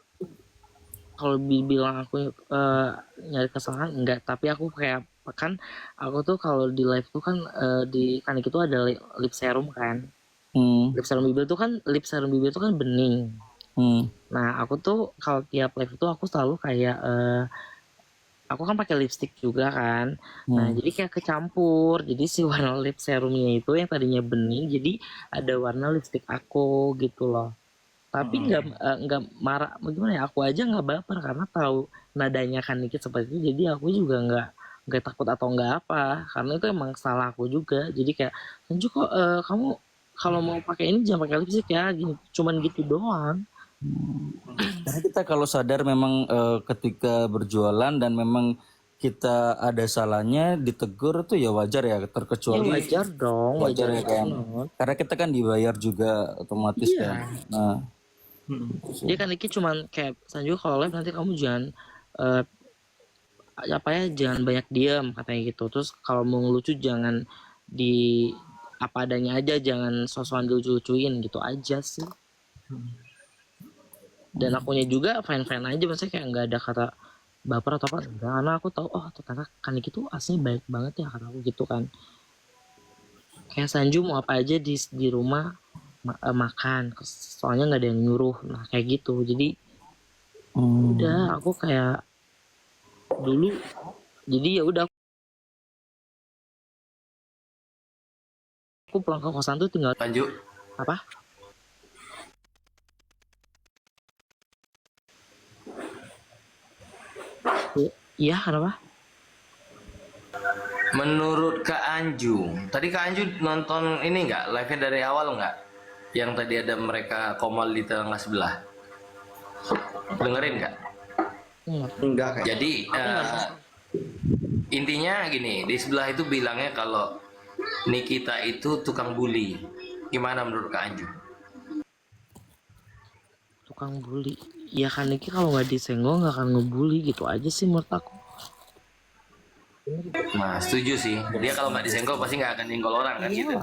kalau dibilang aku nyari kesalahan enggak, tapi aku kayak kan aku tuh kalau di live tuh kan di Kanik itu ada lip serum kan. Lip serum bibir tuh kan bening. Nah, aku tuh kalau tiap live itu aku selalu kayak aku kan pakai lipstick juga kan. Nah, jadi kayak kecampur. Jadi si warna lip serumnya itu yang tadinya bening jadi ada warna lipstick aku gitu loh. Tapi nggak marah, gimana ya, aku aja nggak baper karena tahu nadanya kan dikit seperti itu, jadi aku juga nggak takut atau nggak apa, karena itu emang salah aku juga. Jadi kayak Sanju kok kamu kalau mau pakai ini jangan pakai lipstick ya, gini, cuman gitu doang. Karena kita kalau sadar memang ketika berjualan dan memang kita ada salahnya ditegur tuh ya wajar ya, terkecuali Ya wajar dong, wajar ya kan, banget. karena kita kan dibayar juga otomatis Iya. kan. Nah, Dia kan Niki cuman kayak Sanju kalau live nanti kamu jangan jangan banyak diam, katanya gitu. Terus kalau mau ngelucu jangan di apa adanya aja, jangan sosokan dilucu-lucuin gitu aja sih. Dan akunya juga fine-fine aja, maksudnya kayak nggak ada kata baper atau apa, enggak, karena aku tahu ternyata kan Niki tuh aslinya baik banget ya, kata aku gitu kan. Kayak Sanju mau apa aja di rumah makan, soalnya nggak ada yang nyuruh. Nah kayak gitu, jadi udah aku kayak dulu, jadi ya udah aku pulang ke kosan tuh tinggal lanjut apa iya kenapa? Menurut Kak Anju, tadi Kak Anju nonton ini nggak, live-nya dari awal nggak? Yang tadi ada mereka komal di tengah sebelah. Dengerin nggak? Enggak kayak. Jadi intinya gini, di sebelah itu bilangnya kalau Nikita itu tukang bully. Gimana menurut Kak Anju? Tukang bully? Ya kan Niki kalau nggak disenggol nggak akan ngebully, gitu aja sih menurut aku. Nah, setuju sih. Dia kalau nggak disenggol pasti nggak akan nyenggol orang kan gitu.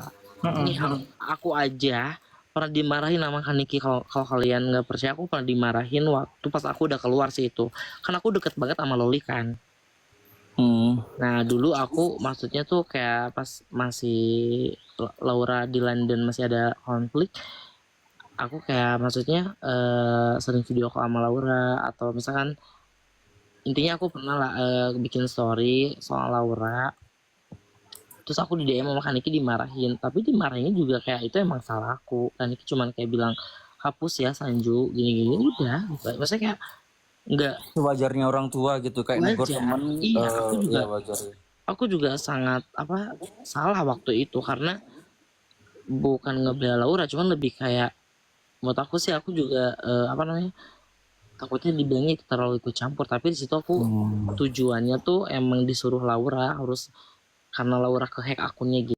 Nih, aku aja pernah dimarahin sama Kaniki. Kalau kalian nggak percaya, aku pernah dimarahin waktu pas aku udah keluar sih itu. Kan aku deket banget sama Loli kan. Nah dulu aku maksudnya tuh kayak pas masih Laura di London masih ada konflik, aku kayak maksudnya sering video call sama Laura, atau misalkan intinya aku pernah lah bikin story soal Laura, terus aku di DM sama Kaniki dimarahin, tapi dimarahinnya juga kayak itu emang salah aku. Kaniki cuman kayak bilang hapus ya Sanju gini-gini, udah gitu. Maksudnya kayak enggak sewajarnya orang tua gitu, kayak negor teman. Iya, aku juga ya wajar. Aku juga sangat salah waktu itu, karena bukan ngebela Laura, cuman lebih kayak menurut aku sih aku juga takutnya dibilangnya terlalu ikut campur, tapi di situ aku tujuannya tuh emang disuruh Laura harus, karena Laura kehack akunnya gitu.